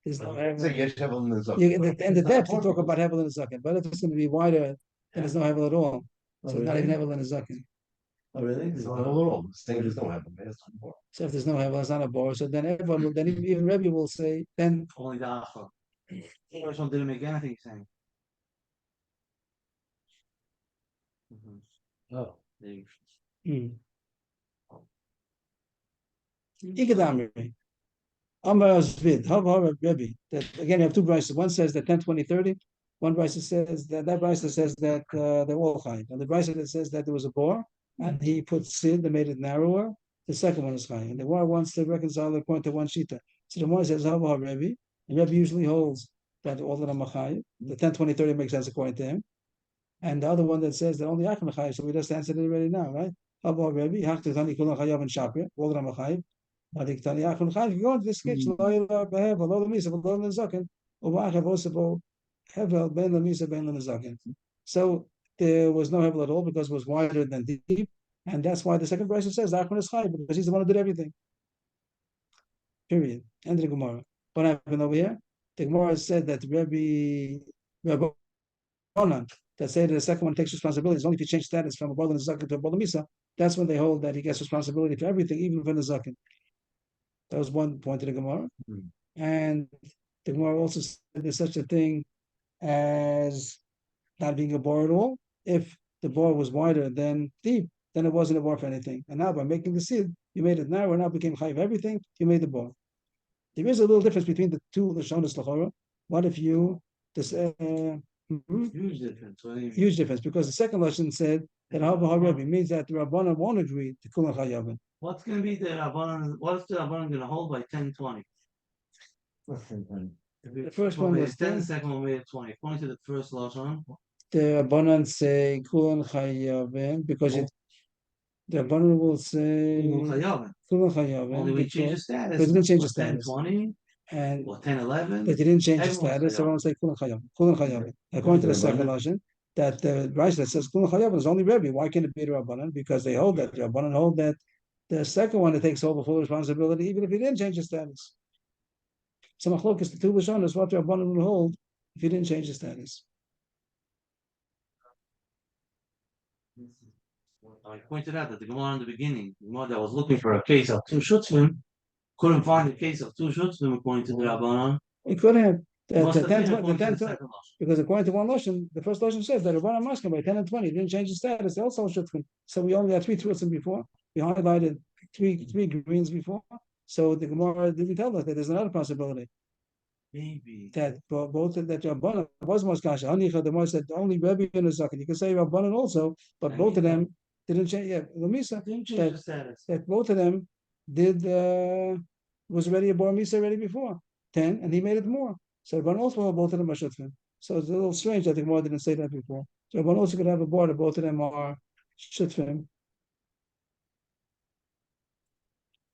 There's no Say Hevel. yes, heaven is up. And the It's not a depth you bor talk about because- Hevel in a Zaken. But if it's going to be wider, then there's no Hevel at all. So it's not even Hevel in a Zaken. Oh, really? It's not at all. It's saying there's no heaven. It's not a bor. So if there's no Hevel, it's not a bor. So then everyone will, then even Rebbe will say, then Only the Achron. The first one didn't make anything he's saying. Oh. There you Ikadamri. Amar Zvid, Hav Rebbe. That again, you have two prices. One says that 10, 20, 30. One price says that price says that they're all chayiv. And the price that says that there was a bor and he put sid and made it narrower. The second one is chayiv. And the one wants to reconcile according to one shita. So the one says Hav Rebbe. And Rebbe usually holds that all of them are chayiv. The 10, 20, 30 makes sense according to him. And the other one that says that only Achron chayiv. So we just answered it already now, right? Hav Rebbe. Hachtani kulan chayav and shapir. All of them are chayiv. But if you go into this sketch, so there was no hevel at all because it was wider than deep, and that's why the second verse says Achron is chai because he's the one who did everything. Period. End of the Gemara. What happened over here? The Gemara said that Rabbi Onan, that say that the second one takes responsibility. It's only if you change status from a Bala Zaken to a Bala Misa, that's when they hold that he gets responsibility for everything, even for the Zaken. That was one point of the Gemara. Hmm. And the Gemara also said there's such a thing as not being a bar at all. If the bar was wider than deep, then it wasn't a bar for anything. And now by making the seed, you made it narrow, now it became chayiv everything, you made the bar. There is a little difference between the two Lashonos L'chora. What if you this Huge difference. What do you mean? huge difference, because the second Lashon said that Haba HaRabbi means that the Rabbanan won't agree to Kulan Chayavin. What's going to be the Rabbanan? What is the Rabbanan going to hold by 10-20? The first one was 10, 10. the second one made it 20. According to the first Lashon, The Rabbanan say Kulan Chayavin because the Rabbanan will say Chayavin. Kulan Chayavin Only we change the because status. they didn't change the What, status. 10-20 and or 10-11. they didn't change the Everyone's status. Chayavin. Everyone say Kulan Chayavin. Kulan Chayavin. According to the second Lashon, that the Rashi that says Kulan Chayavin is only Rebbe. Why can't it be the Rabbanan? Because they hold that the Rabbanan hold that the second one that takes over full responsibility, even if he didn't change the status. So Machlokes, the two Lashonos, what the Rabbanan will hold if he didn't change the status. I pointed out that the Gemara in the beginning, the Gemara that was looking for a case of two shutzvim, couldn't find a case of two shutzvim according to the Rabbanan. It could have Must have been according to the 10, second Lashon. because according to one Lashon, the first Lashon says that Rabbanan Maskam by 10 and 20 didn't change the status. They also should. So we only had three truths before. We highlighted three greens before. So the Gemara didn't tell us that there's another possibility Maybe. that both that Rabbanan was Moskasha. Hanicha, the Gemara said only Rebbe and Zakin. You can say Rabbanan also, but both of them didn't change. Yeah, Lamisa, Didn't change the status. that both of them did was already a bar misa already before 10, and he made it more. So Rabban also both of them are shutfim. So it's a little strange that the Gemara didn't say that before. So Rabban also could have a bar that both of them are shutfim.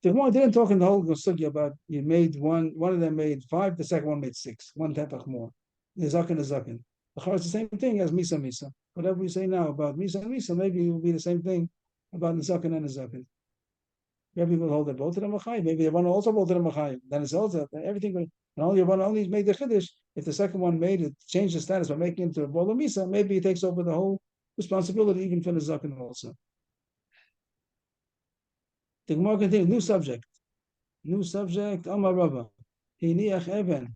The Gemara didn't talk in the whole sugya about you made one of them made 5, the second one made 6, one tefach more. The zaken is zaken. It's the same thing as misa. Whatever we say now about misa and misa, maybe it will be the same thing about the zaken and the zaken. Maybe will hold that both of them are chayiv. Maybe one also both of them are chayiv. Then it's also everything. And only one only made the chiddush. If the second one made it, changed the status by making it to a bola misa, maybe he takes over the whole responsibility, even for the zaken also. The Gemara continues. New subject. Amar Rava. Hiniach even.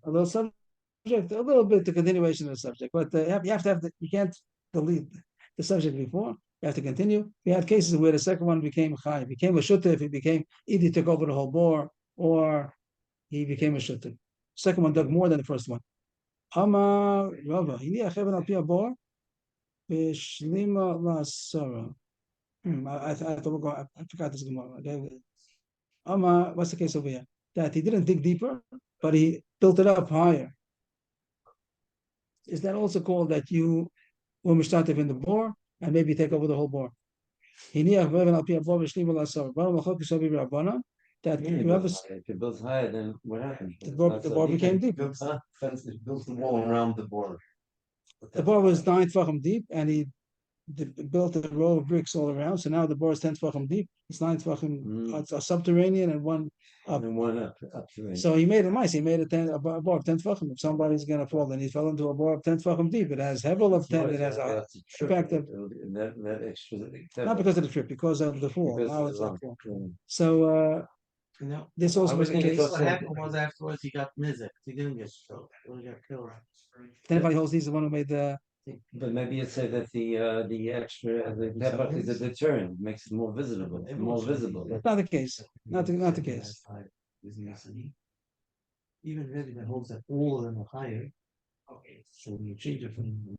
A little subject, a little bit the continuation of the subject, but you have to have you can't delete the subject before. You have to continue. We had cases where the second one became chai, became a shutif. He became either took over the whole bor or he became a shutif. Second one dug more than the first one. Amar Rava. Hiniach even al pi bor. Bishlima lasara. I forgot this Gemara. Amar, what's the case over here? That he didn't dig deeper, but he built it up higher. Is that also called that you were mishtatif in the bor and maybe take over the whole bor? That if it builds higher, then what happens? the bor became deep. Built the wall around the board. The bor was 9 tefachim deep, and he built a row of bricks all around. So now the bor is 10 tefachim deep. It's 9 tefachim. It's a subterranean and one up. And one up. So he made a mice. He made a bar of 10 tefachim. If somebody's going to fall, then he fell into a bar of 10 tefachim deep. It has hevel of 10. It has a effect of that extra. not because of the trip, because of the fall. Because Now of it's the like fall. lump. So You know, this also I was was the thinking case. so- what happened was afterwards he got nizek. He didn't get killed. He got killed. Then everybody holds he's the one who made the. But maybe you say that the extra the tefach is a deterrent, makes it more visible. Not the case. Not the case. Even Rebbe that holds that all of them are higher. Okay, so when you change it from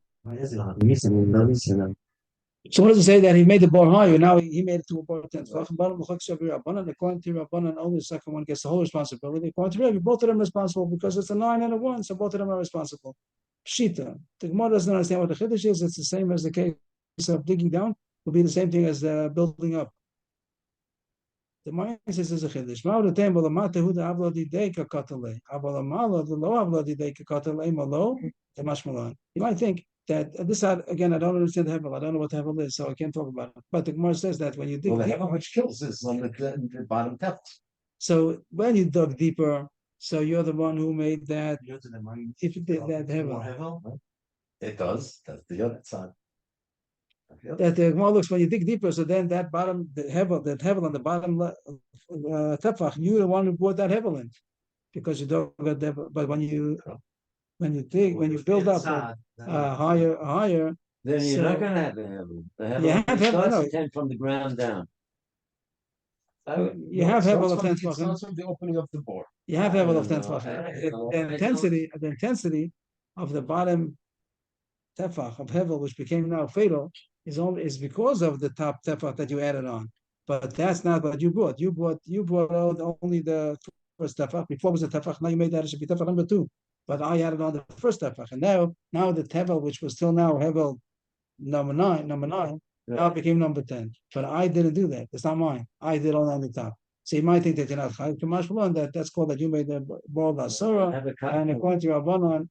So what does it say that he made the bar higher? Now he made it to a bar of 10. According to Rabbanan, only the second one gets the whole responsibility. According to Rebbe, both of them are responsible because it's a 9 and a 1, so both of them are responsible. Pshita. The Gemara doesn't understand what the chiddush is. It's the same as the case of digging down. Will be the same thing as building up. The mind says is a chiddush. Ma'u the temple amate hu the avlo didei kakatale. Avlo amalo the lo avlo didei kakatale malo the mashmalan. You might think that this again, I don't understand the hevel. I don't know what the hevel is, so I can't talk about it. But the Gemara says that when you dig deeper, which kills is on the bottom tefach. so when you dug deeper, so you're the one who made that. If you did that hevel, It does. That's the other side. That the Gemara looks when you dig deeper, so then that bottom, that hevel on the bottom tefach, you're the one who brought that hevel in, because you don't get that. But when you dig, when you build up higher, Then you're So- not gonna have the heaven. The You have heaven heaven, starts no. at 10 from the ground down. you have hevel of 10 It tefachim. starts from the opening of the bore. You have I hevel don't of 10 know. tefachim. I don't- The intensity of the bottom tefach of hevel, which became now fatal, is because of the top tefach that you added on. But that's not what you brought. You brought out only the first tefach. Before was the tefach. Now you made that it should be tefach number 2. But I added on the first tefach, and now the hevel, which was still now hevel number nine, now it became number 10. But I didn't do that. It's not mine. I did all on the top. So you might think that you're not chayiv kamash malon. That's called that you made the ball basura. Have a cut. And according to Rabbanan,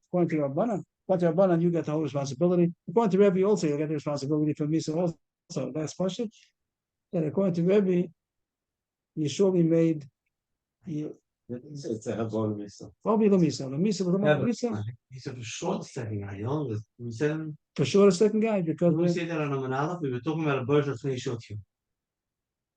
you get the whole responsibility. According to Rebbe, also you get the responsibility for Misa also. So that's Pashut. And according to Rebbe, you surely made you It's a Havon Misa. probably the Misa. The Misa was Yeah, the Misa He said for sure the second guy, you know, we said for sure the second guy because when we say that on Aleph, we were talking about a bird of three shot you.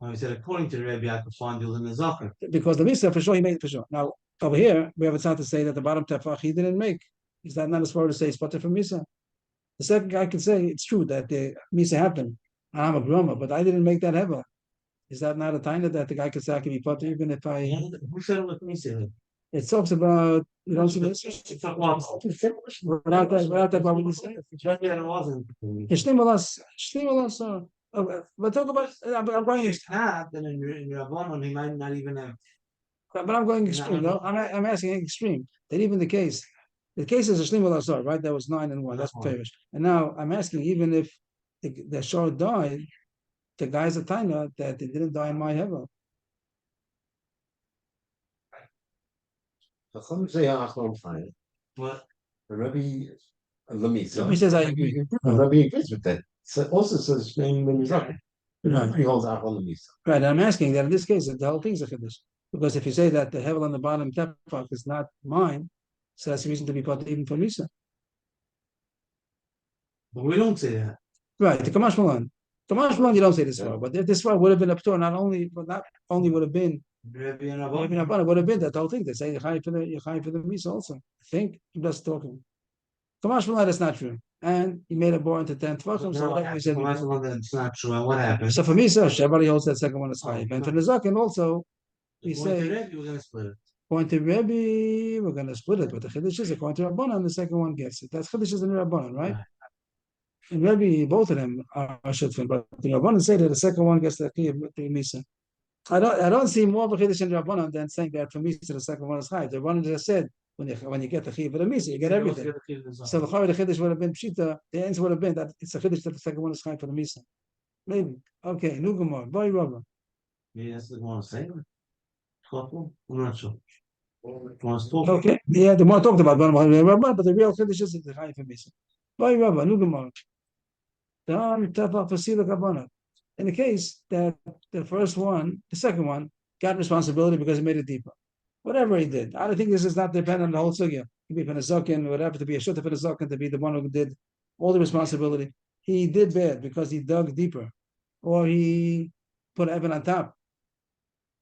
And we said according to the Rebbe, I could find you in the Zachar. because the Misa for sure he made it for sure. Now over here we have a time to say that the bottom tefach he didn't make. Is that not as far to say it's better for Misa? The second guy can say it's true that the Misa happened. And I'm a grummer, but I didn't make that hevel. Is that not a time that the guy could say I can be put even if I? Who said it with me? Said It talks about you don't see this it's a lot. without that what we say. It wasn't. Shlimulas. But talk about I'm going If not, then in Rabbanon, he might not even have. but I'm going extreme. No, I'm asking extreme. That even the case is a shlimulas, right? That was 9 and 1. That's famous. And now I'm asking even if the short died, the guy's a taina that they didn't die in my heaven. Chacham say Achron Chaim. What? The Rebbe Lamisa. He says I agree. The Rebbe agrees with that. So also says Shneim Ben Mizrahi. Right. He holds Achron Lamisa. Right, and I'm asking that in this case, the whole thing is a chiddush. Because if you say that the hevel on the bottom tefach is not mine, so that's a reason to be put even for Misa. But we don't say that. Right, the Kamash Malan. Kamash Malan, you don't say this far, but this far would have been a ptor, not only would have been, Rebbe and maybe Rabbanon. not, it would have been that whole thing. They say you're high for the Misa also. I think I'm just talking. Kamash Malan, that's not true. And he made a bore into 10 tvachim, so whatever we said. It's not true. And what happened? So for Misa, everybody holds that second one is high. And for the Zakin also, we According to say, Rebbe, we're gonna split it. according to Rebbe, we're going to split it, but the Chiddush is according to Rabbanan, the second one gets it. That's Chiddush is in Rabbanan, right? And Rebbe, both of them are Shutfin, but the Rabbanan say that the second one gets the Chiyuv with the Misa. I don't see more of a Chiddush in Rabbanan than saying that for Misa the second one is high. The Rabbanan just said when you get the Chiyuv with the Misa, you get everything. So the Chiddush would have been Pshita. The answer would have been that it's a Chiddush that the second one is high for the Misa. Maybe. Okay, Nugamar, Boy Rabba. Yeah, that's the one saying. I'm not sure. Want to talk? Okay, yeah, the more talked about Rabba, but the real Chiddush is the high for Misa. Boy Rabba, Nugamar. In the case that the second one got responsibility because he made it deeper. Whatever he did. I don't think this is not dependent on the whole sugya. He could be a zaken, whatever, to be a shutta for the zaken, to be the one who did all the responsibility. He did bad because he dug deeper. Or he put Evan on top.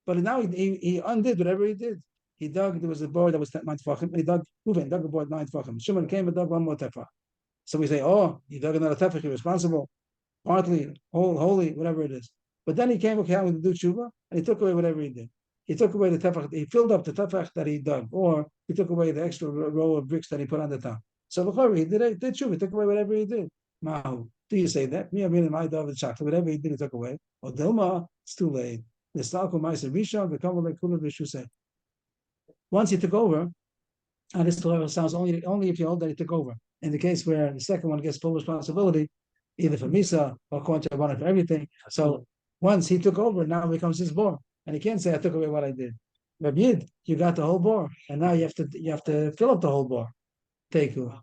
But now he undid whatever he did. He dug, there was a board that was 9 tefachim, and he dug a board 9 tefachim. Shimon came and dug one more tefach. So we say, oh, you dug another tefach, you're responsible, partly, wholly, whatever it is. But then he came with the do tshuva, and he took away whatever he did. He took away the tefach, he filled up the tefach that he dug, or he took away the extra row of bricks that he put on the top. So he did tshuva, he took away whatever he did. Mahu, do you say that? Me, I mean, my dog, the chocolate, whatever he did, he took away. Or Dilma, it's too late. The Stalko Maisa Rishon, the Kamal Kula Vishuse. Once he took over, and this sounds only if you hold that he took over. In the case where the second one gets full responsibility, either for Misa or Kontra for everything. So once he took over, now it becomes his bore. And he can't say I took away what I did. But Yid, you got the whole bore, and now you have to fill up the whole bore. Take you.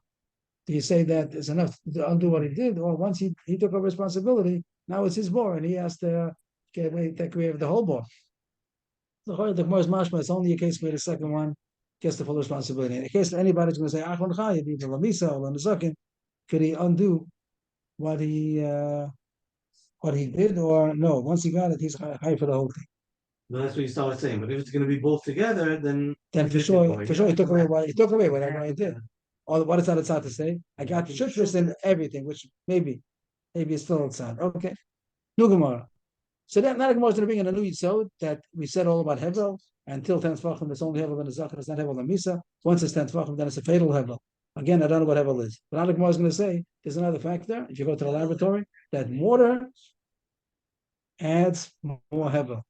Do you say that is enough to undo what he did? Or once he took over responsibility, now it's his bore, and he has to take away the whole bore. The Gemara is mashma. It's only a case where the second one gets the full responsibility. In the case that anybody's going to say Achron Chayiv, either Lamisa or Lamizakin, could he undo what he what he did, or no? Once he got it, he's high for the whole thing. No, that's what you started saying. But if it's gonna be both together, then Then for sure, he took away what I did. Or what is that outside to say? I got shutris in everything, which maybe it's still outside. Okay. New Gemara. So that not a Gemara is going to bring in a new Yisod that we said all about Hevel. Until 10 Tvachim, it's only Hevel and the Zachar, it's not Hevel and Misa. Once it's 10 Tvachim, then it's a fatal Hevel. Again, I don't know what Hevel is. But Gemara is going to say there's another factor. If you go to the laboratory, that water adds more Hevel.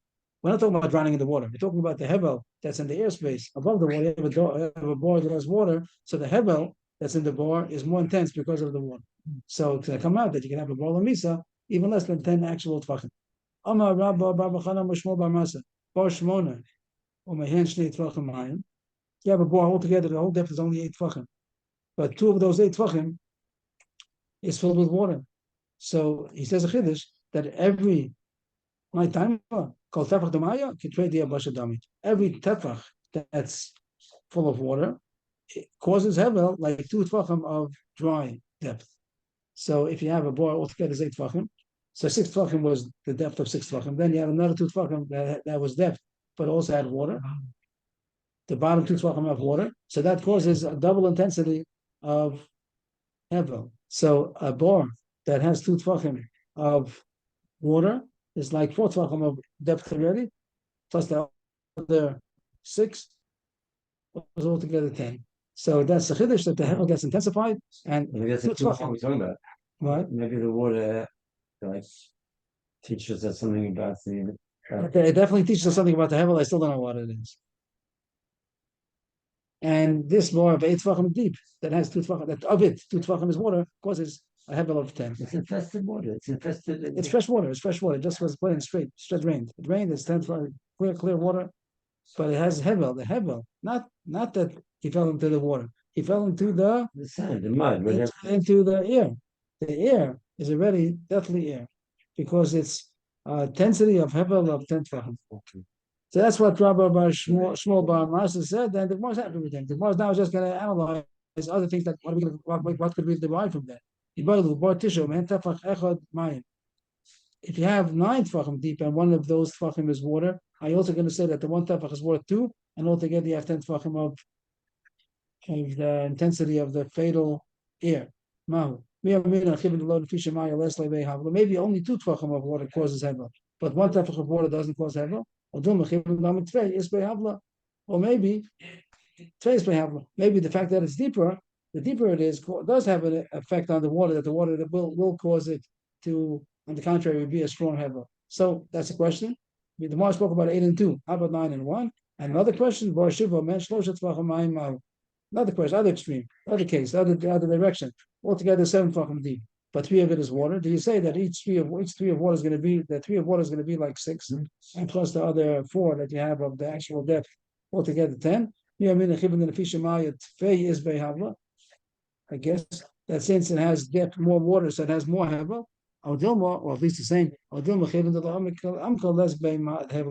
We're not talking about drowning in the water. We're talking about the Hevel that's in the airspace above the water. You have a bore that has water, so the Hevel that's in the bore is more intense because of the water. So to come out that you can have a bore of Misa, even less than 10 actual Tvachim. Amar Rabba Bava Kamma Mishmol Bar Masa Bar Shmona U'Mehen Shnei Tvachim Mayim. You have a bore altogether. The whole depth is only 8 Tvachim, but 2 of those 8 Tvachim is filled with water. So he says a chiddush that every nighttime called tefach demaya can trade the abasha dami. Every tefach that's full of water it causes hevel like 2 tvachim of dry depth. So if you have a bore altogether is 8 tvachim, so 6 tvachim was the depth of 6 tvachim. Then you have another 2 tvachim that was depth, but also had water. The bottom 2 tvachim have water, so that causes a double intensity of hevel. So a bore that has 2 tvachim of water is like 4 tvachim of depth already, plus the other 6 was altogether 10. So that's the chiddush that the hevel gets intensified, and Maybe that's what we're talking about. right? Maybe the water like teaches us something about the. It definitely teaches us something about the hevel. I still don't know what it is. And this more of 8 tvachim deep that has 2 tvachim, that of it 2 tvachim is water causes a hevel of 10. It's infested water. It's infested. It's fresh water. It's fresh water. It just was put in straight rained. It rained. It's 10 clear water, but it has hevel. The hevel, not that he fell into the water. He fell into the sand, the mud, into the air. The air is already deathly air because it's density of hevel of 10 tvachim. So that's what Rabbi Shmuel Bar Masa said, and the Gemara is happy with him. The Gemara is now just going to analyze other things that what could we derive from that. If you have 9 tvachim deep and one of those tvachim is water, are you also going to say that the 1 tefach is worth 2, and altogether you have 10 tvachim of the intensity of the fatal air? Maybe only 2 tvachim of water causes hevel, but 1 tefach of water doesn't cause hevel. Or maybe maybe the fact that it's deeper, the deeper it is, does have an effect on the water, that the water that will cause it to, on the contrary, be a strong hevel. So that's a question. The Gemara spoke about 8 and 2. How about 9 and 1? And another question, another question, other extreme, other case, other direction. Altogether 7 tvachim deep, but 3 of it is water. Do you say that each three of water is going to be, the 3 of water is going to be like 6, and plus the other 4 that you have of the actual depth, altogether 10? I guess that since it has depth, more water, so it has more hevel, or at least the same.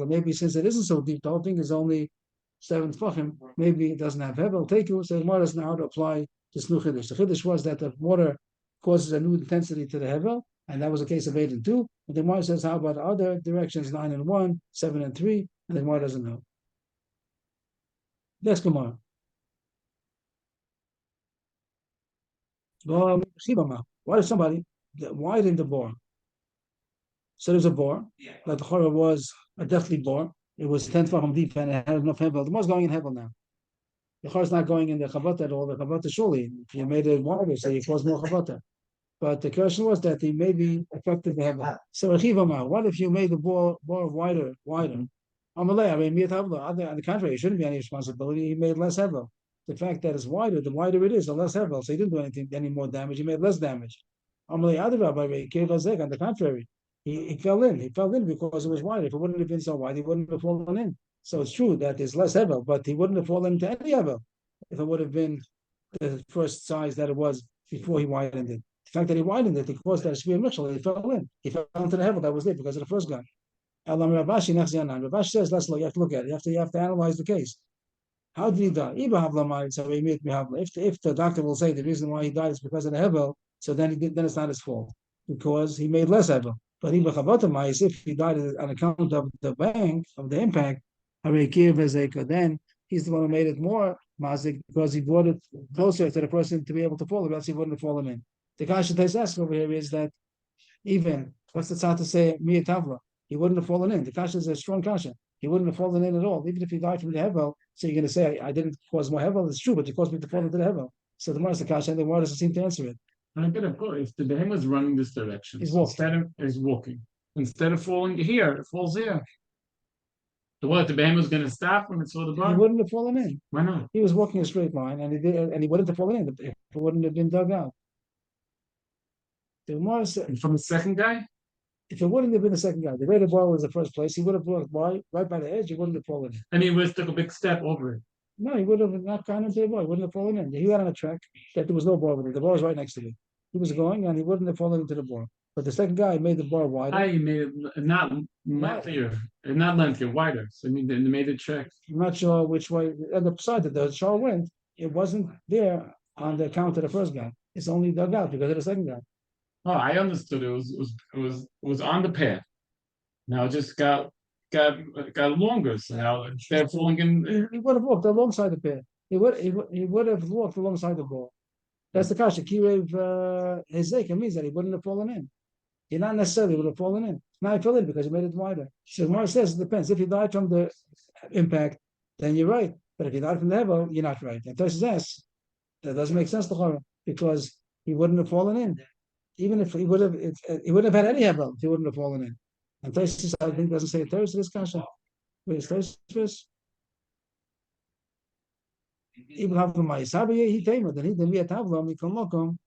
Maybe since it isn't so deep, the whole thing is only 7 tvachim, maybe it doesn't have hevel. Take you, so the Gemara doesn't know how to apply this new chiddush. The chiddush was that the water causes a new intensity to the hevel, and that was a case of 8 and 2. But the Gemara says, how about other directions, 9 and 1, 7 and 3, and the Gemara doesn't know. Next Gemara. What if somebody widened the bore? So there's a bore, like the Chorah was a deathly bore. It was 10 tvachim deep and it had enough hevel. The more's going in hevel now. The Chorah is not going in the chavata at all. The chavata surely, if you made it wider, so you cause more chavata. But the question was that he maybe affected the hevel. So what if you made the bore wider? On the contrary, it shouldn't be any responsibility. He made less hevel. The fact that it's wider, the wider it is, the less hevel. So he didn't do any more damage. He made less damage. On the contrary, he fell in. He fell in because it was wider. If it wouldn't have been so wide, he wouldn't have fallen in. So it's true that there's less hevel, but he wouldn't have fallen into any hevel if it would have been the first size that it was before he widened it. The fact that he widened it, he caused that Shvir Mitchell, he fell in. He fell into the hevel that was there because of the first guy. Ravash says, you have to look at it. You have to analyze the case. How did he die? If the doctor will say the reason why he died is because of the hevel, so then it's not his fault because he made less hevel. But even Chabotamize, if he died on account of the bang, of the impact, then he's the one who made it more mazik because he brought it closer to the person to be able to fall, or else he wouldn't have fallen in. The kasha Taisas over here is that even, what's the tzad to say, Mia Tavla, he wouldn't have fallen in. The kasha is a strong kasha. He wouldn't have fallen in at all, even if he died from the hevel. So you're going to say, I didn't cause more hevel. It's true, but you caused me to fall into the hevel. So the Gemara is the kasha, and the Gemara doesn't seem to answer it. And I'm gonna go if the behemoth is running this direction, He's walking. instead of falling here, it falls here. So what? The behemoth is gonna stop when it's for the He bar? wouldn't have fallen in. Why not? He was walking a straight line, and he wouldn't have fallen in if it wouldn't have been dug out. The Gemara said, And from the second guy? if it wouldn't have been the second guy, the way the ball was the first place, he would have walked right by the edge. He wouldn't have fallen in. And he was took a big step over it. No, he would have not gone into the ball. He wouldn't have fallen in. He got on a track that there was no ball with it. The ball was right next to him. He was going, and he wouldn't have fallen into the ball. But the second guy made the bar wider. I made it not lengthier, wider. So I mean, they made it track. I'm not sure which way. On the side that the shore went, it wasn't there on the account of the first guy. It's only dug out because of the second guy. Oh, I understood. It was on the path. Now it just got longer. So now instead of falling in. He would have walked alongside the pair. He would have walked alongside the ball. That's the kasha. Kirev Hezek means that he wouldn't have fallen in. He not necessarily would have fallen in. Now he fell in because he made it wider. So Gemara says it depends. If he died from the impact, then you're right. But if he died from the hevel, you're not right. And Tosh says that doesn't make sense to Chora because he wouldn't have fallen in. Even if he would have had any hevel, he wouldn't have fallen in. And Tosh I think doesn't say a Tosh this kasha. Wait, is Tosh first? Even have the Ma'asabi, he tamed, then he didn't be a Tavla, Mikom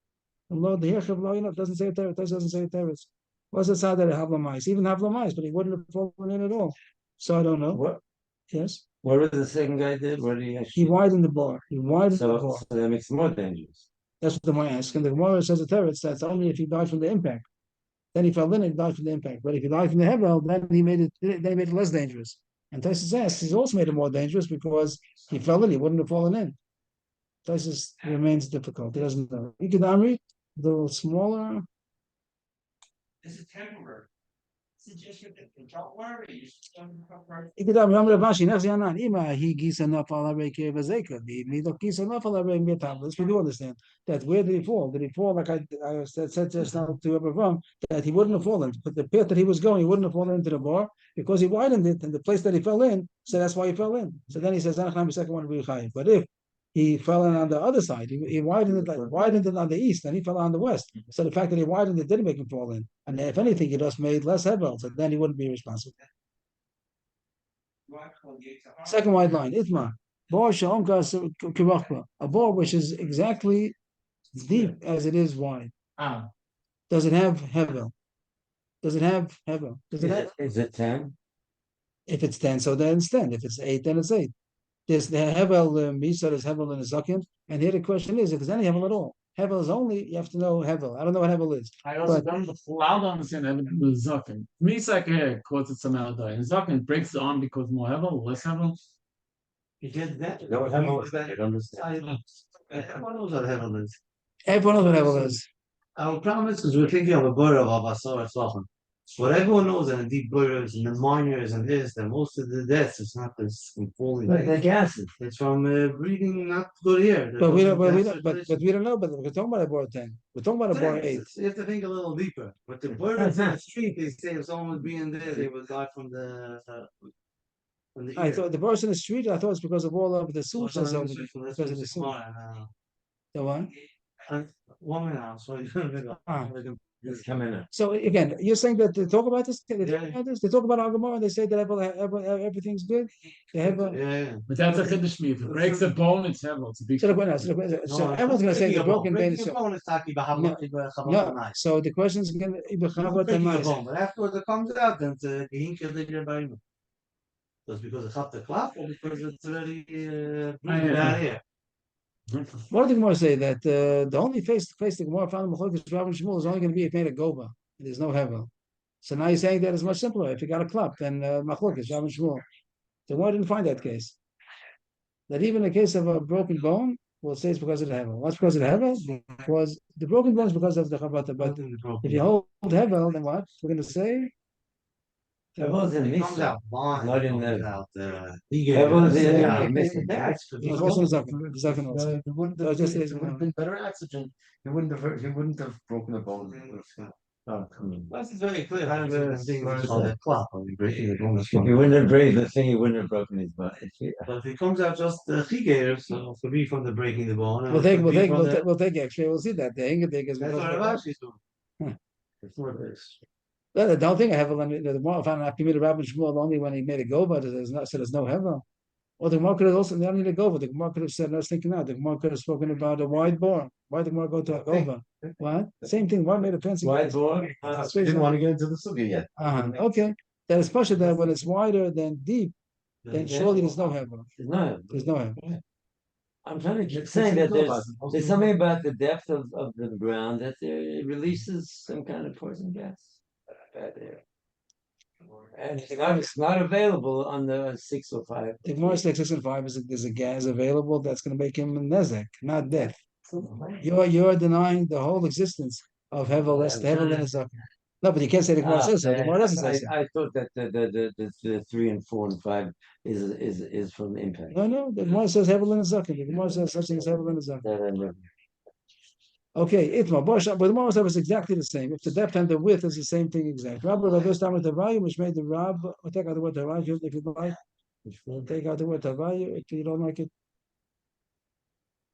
Allah the Hirchav Lo, it doesn't say a terrorist, doesn't say a terrorist. What's the side that have Lamais? Even have Lamais, but he wouldn't have fallen in at all. So I don't know. What? Yes. What did the second guy did? What did he He actually? widened the bar. He widened the bar. So that makes it more dangerous. That's what the Gemara asks. And the Gemara says a terrorist, that's only if he died from the impact. Then he fell in and died from the impact. But if he died from the Hevel, then he made it less dangerous. And Tysus asks, he's also made it more dangerous because he fell in, he wouldn't have fallen in. Tysus remains difficult. He doesn't know. He could Amri, a little smaller. This is temporary. Suggestion that don't worry. He could Amri Rabashi, next Yanan, Ima, he geese enough ala reke vazeka. The don't geese enough ala reke metablis. We do understand that where did he fall? Did he fall like I said just now to Abraham that he wouldn't have fallen, but the pit that he was going, he wouldn't have fallen into the bar because he widened it, and the place that he fell in, so that's why he fell in. So then he says, the second one will be chayiv. But if he fell in on the other side, he widened it on the east, and he fell on the west. So the fact that he widened it didn't make him fall in. And if anything, he just made less hevel, so then he wouldn't be responsible. Second white line, Itma. A bar which is exactly deep as it is wide. Ah, Does it have hevel? Does it have hevel? Does it have? Is it 10? If it's 10, so then it's 10. If it's 8, then it's 8. There's the hevel misa, there's hevel in the zakin. And here the question is, if there's any hevel at all, hevel is only, you have to know hevel. I don't know what hevel is. I also But- don't allow to understand Evan with Zakin. Misak here causes some Eldai. And Zakin breaks the arm because more Hevel, less Hevel. You get that? No, hevel is that. I don't understand. Everyone knows what heaven is. Everyone knows what hevel is. Our problem is because we're thinking of a bird of Abasar Tzlachan. What everyone knows in the deep burrows and the miners and this, that most of the deaths is not this from falling. But the gases. It's from breathing not good here. But we don't know, but we're talking about a bar 10. We're talking about a bar 8. You have to think a little deeper. But the birds in the street, they say if someone would be in there, they would die from the I ear. thought the person in the street, I thought it's because of all of the Or sewage someone that's in over the there. street, that's Because of what the it's sewage. called, The what? 1 minute now, so Ah. Just come in. So again, you're saying that they talk about this? They talk Yeah. about this? They talk about our Gemara and they say that everything's good? They have a... Yeah. But that's a Chiddush me. If it breaks a bone, it's Hevel. It's a big. So everyone's going to say the broken bone is... No, so the question is going to be... But afterwards it comes out and the hinker they get by me. That's because it's up the clap or because it's already bad here. What did the Gemara say? That the only place the Gemara found in Machlokes Rav and Shmuel is only going to be if made a goba. There's no hevel. So now you're saying that it's much simpler. If you got a clap, then Machlokes Rav and Shmuel. The Gemara didn't find that case. That even in the case of a broken bone, we'll say it's because of the Hevel. What's because of the Hevel? Because the broken bone is because of the Chabata. But if you hold Hevel, then what? We're going to say That wasn't It comes Misa. out blind. Not it in comes the- out, That was Yeah. Misa. it's also the Zaken also. It wouldn't So have, just been, is, it would have been better oxygen. He wouldn't have broken the bone. Oh, come on. This is very clear. I don't think it's on the clock when we breaking the bone. If he wouldn't have breathed the thing, he wouldn't have broken his butt. But if it comes out just the chigator, so it could be from the breaking the bone. we'll take X-ray. We'll see that the Ingedik is That's because what of I'm the- actually doing. It's not this. the whole thing I have the more if I'm not committed Rabbi Shmuel only when he made a go, but there's not so there's no Hevel. Or the Gemara could have also not need a go, the Gemara could have said, I was thinking out, the Gemara could have spoken about a wide bore. Why did the Gemara go to a Gova? What? Same thing. Why made a fancy? Wide bore? We didn't want to get into the sugi yet. Okay. That is special that when it's wider than deep, then surely there's no Hevel. No. There's no Hevel. I'm trying to keep saying that there's something about the depth of the ground that it releases some kind of poison gas. And it's not available on the 605. The Gemara says 6 and 5 is there's a gas available that's going to make him nezek, not death. You're denying the whole existence of Hevel. That's the Hevel in his No, but you can't say the Gemara says so. The Gemara doesn't say so. I thought that the 3 and 4 and 5 is from impact. No, the Gemara says Hevel in his The Gemara says such thing as Hevel in his Okay, Itma, but the Gemara was exactly the same. If the depth and the width is the same thing exactly. Rabbi Rav time with the value, which made the Rab, or take out the word Tavayu if you like. Take out the word Tavayu if you don't like it.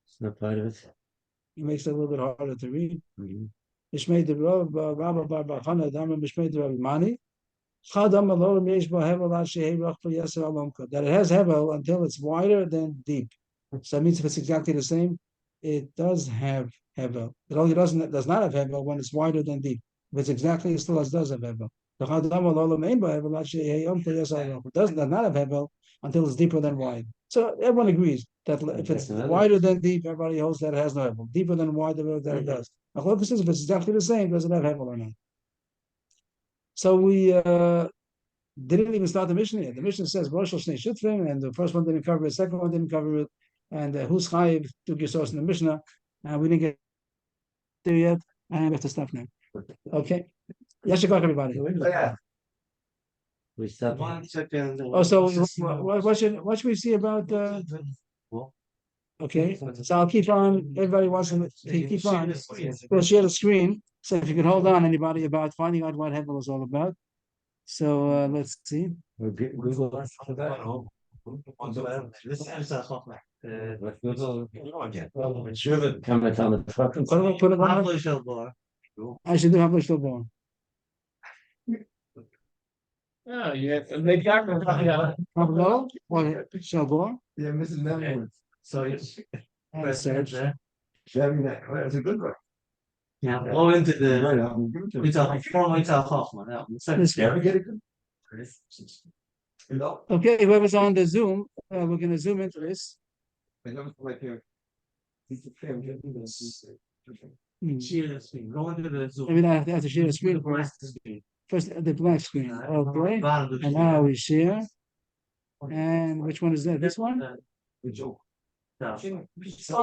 It's not part of it. It makes it a little bit harder to read. Which made the Rab, Rabbi Bava Kamma, which made the Rabbi Mani. That it has Hevel until it's wider than deep. So that means if it's exactly the same, it does have Hevel. It only does not have Hevel when it's wider than deep. If it's exactly, it still does have Hevel. It does not have Hevel until it's deeper than wide. So everyone agrees that if it's wider than deep, everybody holds that it has no Hevel. Deeper than wide, that it does. Machlokes says if it's exactly the same, does it have Hevel or not? So we didn't even start the Mishnah yet. The Mishnah says Rosh Hashanah Shutrim, and the first one didn't cover it, the second one didn't cover it, and who's Chayiv took your source in the Mishnah, and we didn't get there yet, and we have to stop now. Okay. Yashikok, everybody. Yeah. We stop. 1 second. Oh, so what should we see about okay, so I'll keep on. Everybody wants to keep on. We'll share the screen. So if you could hold on, anybody, about finding out what Hevel is all about. So let's see. Put it on. I should do Havli Shalbor. Yeah, they got me. Havlo or Shalbor. Yeah, Mrs. Neville. So it's And search. That's a good one. now go into the Right, I'll give it to it's you. a form it's a Hoffman. Now, second This- Ever get it? You know, Okay, whoever's on the Zoom, we're going to zoom into this. I know it's like here. He's a fan, get me this. share the screen. Go into the Zoom. Maybe I have to share the screen Black first. screen. First, the black screen. Okay. Bottom of the And now we share. And which one is that? This one? Good joke. Okay. He says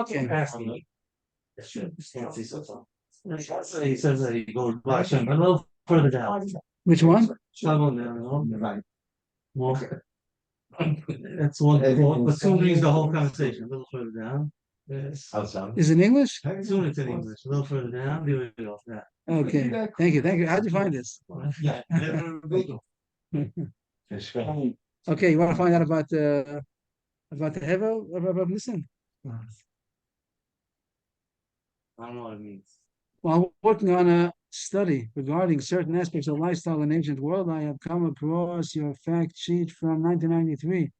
that he goes back a little further down. Which one? Shuttle down, no? Right. More. That's one, but soon reads the whole conversation, a little further down. Yes. Is it English? Soon it's in English, a little further down, do it off that. Okay. Thank you. How'd you find this? Yeah. Okay, you want to find out about the Hevel? Listen. I don't know what it means. While working on a study regarding certain aspects of lifestyle in ancient world, I have come across your fact sheet from 1993.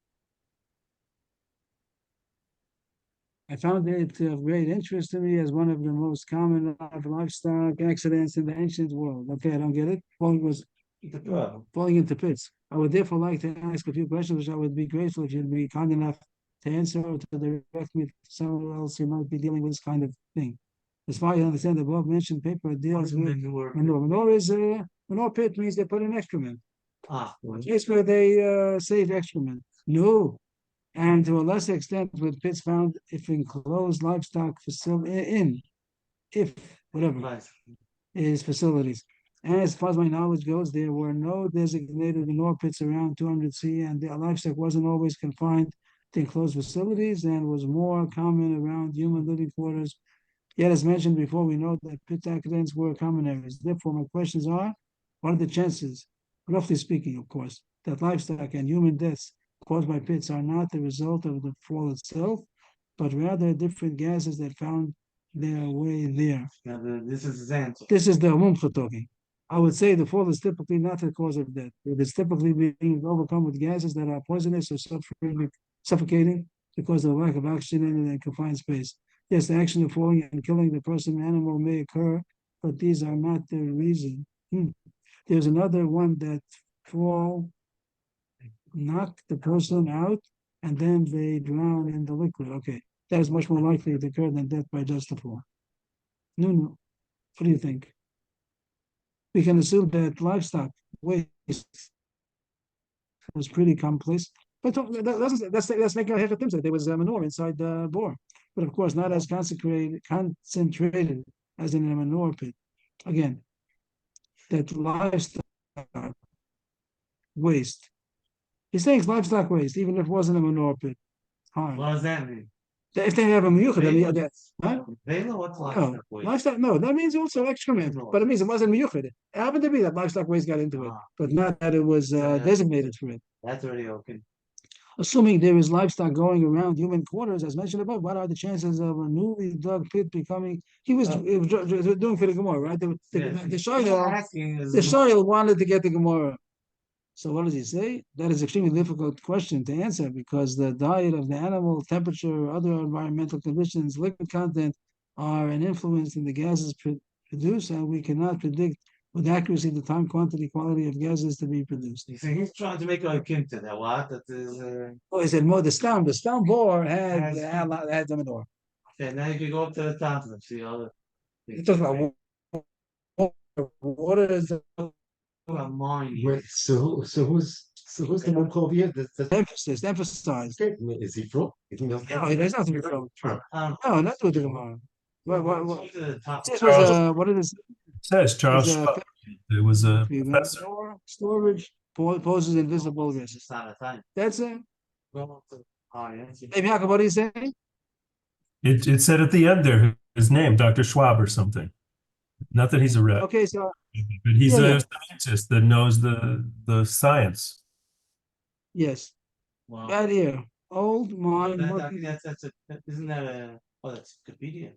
I found it of great interest to me as one of the most common lifestyle accidents in the ancient world. Okay, I don't get it. Falling into pits. I would therefore like to ask a few questions, which I would be grateful if you'd be kind enough to answer or to direct me to someone else who might be dealing with this kind of thing. As far as I understand, the above mentioned paper deals with manure pit means they put in excrement. Ah, It's where they save excrement. No, and to a lesser extent with pits found if enclosed livestock facility if whatever Right. is facilities. And as far as my knowledge goes, there were no designated manure pits around 200 C, and the livestock wasn't always confined to enclosed facilities and was more common around human living quarters. Yet, as mentioned before, we know that pit accidents were common areas. Therefore, my questions are, what are the chances, roughly speaking, of course, that livestock and human deaths caused by pits are not the result of the fall itself, but rather different gases that found their way there? Now, this is his answer. This is the mumcha talking. I would say the fall is typically not the cause of death. It is typically being overcome with gases that are poisonous or suffocating because of the lack of oxygen in a confined space. Yes, the action of falling and killing the person animal may occur, but these are not the reason. There's another one that fall, knock the person out, and then they drown in the liquid. Okay, that is much more likely to occur than death by just the fall. No. What do you think? We can assume that livestock waste was pretty commonplace, but let's make a half attempt that there was manure inside the bore, but of course not as concentrated as in a manure pit. Again, that livestock waste. He's saying it's livestock waste, even if it wasn't a manure pit. Fine. What does that mean? If they have a miyuchad, huh? Vela, what's No, livestock waste? livestock. No, that means also excrement, but it means it wasn't miyuchad. It happened to be that livestock waste got into it, Ah. but not that it was designated for it. That's already okay. Assuming there is livestock going around human quarters, as mentioned above, what are the chances of a newly dug pit becoming? He was doing for the Gemara, right? The Shoyal wanted to get the Gemara. So what does he say? That is extremely difficult question to answer because the diet of the animal, temperature, other environmental conditions, liquid content are an influence in the gases produced, and we cannot predict with accuracy the time, quantity, quality of gases to be produced. You see, he's trying to make a hint to that. What? That is. Oh, he said more the stam bore had the manure. Okay, now you can go up to the top and see all the. He talks about water is Mine. Wait, so who's the one called here? emphasis, emphasized. Is he from? No, there's nothing to be from. No, not with the Gemara. What? To the top. This was what it is. It says Charles Is, Schwab. It was a professor. Storage poses invisible risks. It's not a time. That's it. Go up to. Oh, yeah. Maybe Jacob, what do you say? It said at the end there his name, Dr. Schwab or something. Not that he's a rep, Okay, so but he's Yeah, a scientist that knows the science. yes, Wow. right here, old mind. I think that's isn't that a, oh, that's Wikipedia.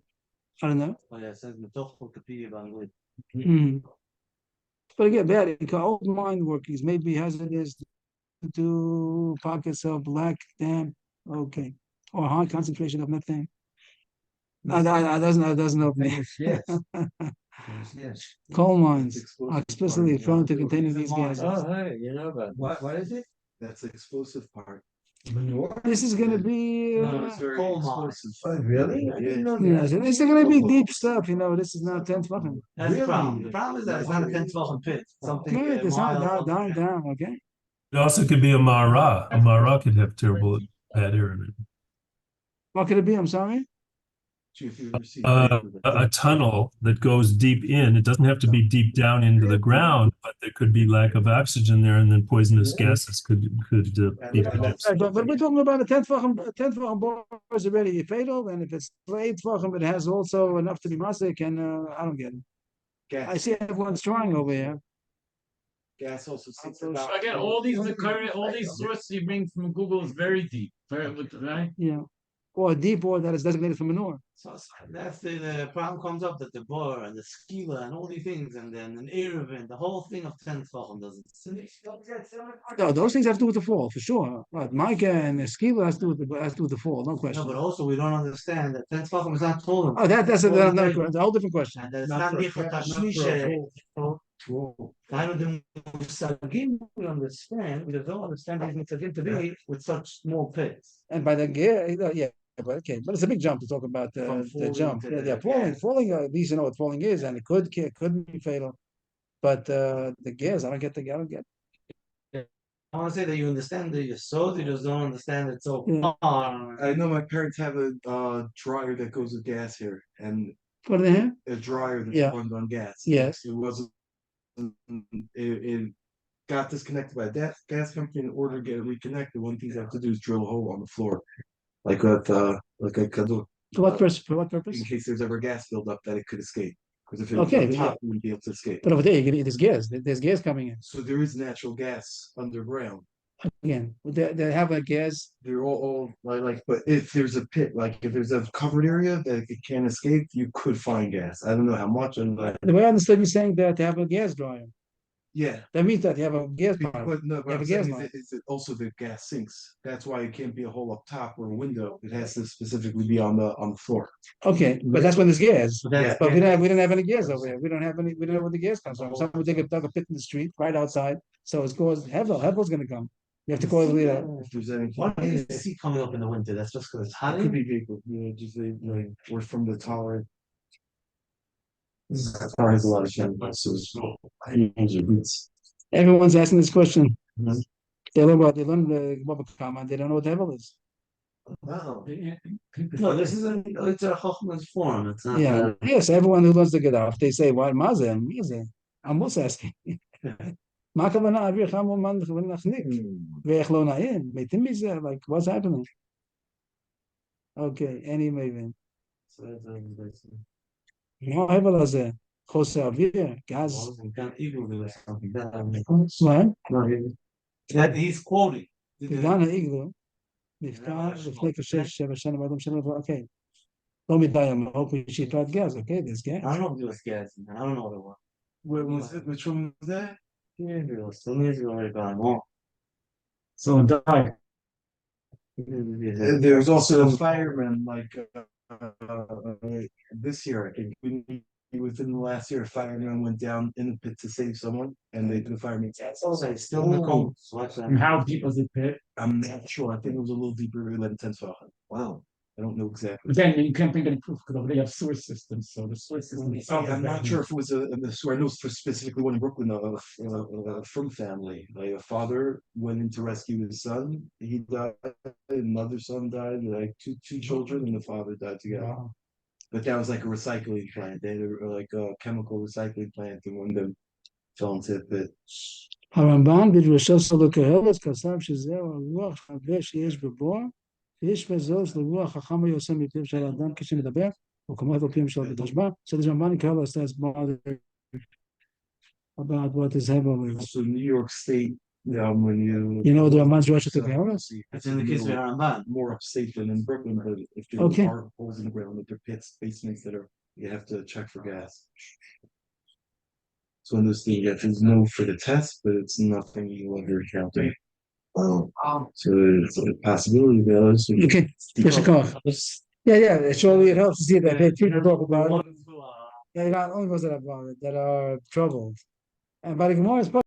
I don't know. Oh, yeah, it says Metoch Wikipedia Bangladesh. Mhm. But again, bad because old mind workings may be hazardous to pockets of black damp. Okay, or high concentration of methane. That doesn't help me. Yes. Yes. Coal mines explosive are explicitly part, prone to yeah. containing these gases. Oh, hey, you know about What is it? That's the explosive part. Manure? This is gonna be. No, it's very Coal explosive. Oh, really? I didn't know Yeah, that. so this is gonna be deep stuff, this is not 10 fucking. That's the problem. Really? The problem is that it's not a 10-12 pit. It's something. Yeah, it's not mild. down, okay? It also could be a Mara. A Mara could have terrible bad air in it. What could it be? I'm sorry? A tunnel that goes deep in. It doesn't have to be deep down into the ground, but there could be lack of oxygen there, and then poisonous gases could be produced. Right, but we're talking about a 10 fucking bore is already fatal, and if it's 8 fucking, it has also enough to be masic, and I don't get it. I see everyone's trying over here. Gas also sits So about. again, all these sources you bring from Google is very deep, right? Yeah. Or a deep bore that is designated for manure. So that's the problem comes up that the bor and the skila and all these things and then an Erevin, the whole thing of 10-12 doesn't. No, those things have to do with the fall, for sure. Right, Micah and Eskila has to do with the fall, no No, question. but also we don't understand that 10-12 is not told. Oh, that's a whole different question. And that it's Not not for a different. fact, not for a whoa. I don't think we understand, we don't understand what it's going to be with such small pits. And by the gear, yeah, but okay, but it's a big jump to talk about From the falling jump. to Yeah, the falling. At least you know what falling is, and it could be fatal. But the gas, I don't get. I wanna say that you understand the yesod, you just don't understand it so Yeah. far. I know my parents have a dryer that goes with gas here, and For the a dryer that Yeah. runs on gas. Yes. It wasn't. It got disconnected by that gas company. In order to get it reconnected, one thing you have to do is drill a hole on the floor, like a kaduk, For what purpose? For what purpose? in case there's ever gas buildup that it could escape. Because if it Okay, was yeah. on top, it wouldn't be able to escape. But over there, there's gas. There's gas coming in. So there is natural gas underground. Again, they have a gas. They're all but if there's a pit, like if there's a covered area that it can't escape, you could find gas. I don't know how much, and The way I understood you saying that they have a gas dryer. yeah. That means that you have a gas pipe. But no, You what have I'm a gas saying line. is it also the gas sinks. That's why it can't be a hole up top or a window. It has to specifically be on the floor. Okay, but that's when there's gas. That's- But we didn't have any gas over here. We don't have any. We don't know where the gas comes from. Someone dug a pit in the street right outside. So it's caused Hevel. Hevel's going to come. You have to call it later. If there's any, Why do you see coming up in the winter? That's just because it's hot. it could be vehicle, just or from the tolerant. Car has a lot of chemicals, so use your boots. Everyone's asking this question. Mhm. They learn the Bava Kamma. They don't know what the Hevel is. Wow. No, this is it's a Chochman's form. It's not. Yeah. Yes. Everyone who learns to get off, they say, "What mazel? Mazel." I'm also asking. מה הכוונה אוויר חם ומן ונחניק? ואיך לא נעים? מתים מזה? Like, what's happening? Okay, any מבין. מה ההבל הזה? חוסר אוויר? גז? מה? He's quoting. גן האיגלו נפתח לפני כ6-7 שנים, אוקיי. לא מדי עמוק משיטת גז, אוקיי? There's gas. I don't know if it was gas. I don't know what it was. Where was it? Which one was that? Yeah, it was 2 years ago. So dark. There's also a fireman, this year, I think, within the last year, a fireman went down in the pit to save someone, and the fireman. It's also still in the cold. So watch that. And how deep was the pit? I'm not sure. I think it was a little deeper than 10 feet. Wow. I don't know exactly. Again, you can't bring any proof because over there you have sewer systems, so the sewer system. I'm not sure if it was a sewer. I know for specifically one in Brooklyn, from family. Like a father went in to rescue his son. He died. Another son died. Like two children, and the father died together. Wow. But that was like a recycling plant. They had like a chemical recycling plant, and one of them fell into the pit. הרמב"ן בדרשו סודו כהרץ כתב שזהו הרוח הרבה שיש בבוא, ויש בזאת לרוח חכם היוצא מפיו של האדם כשמדבר, או כמו בפיו של בדשב"א. So the Rambam Kabbalah says about what is Hevel is. So New York State, when You know the Ramban's Rosh Hashanah? It's in the case of Ramban. more upstate than in Brooklyn, but if there Okay. are holes in the ground, if there are pits, basements that are, you have to check for gas. So in this thing, you have to know for the test, but it's nothing you under counting. So it's a possibility that is. Okay, yes, of course. Yeah, surely it helps to see that people talk about it. Yeah, not only those that are troubled. And by the Gemara is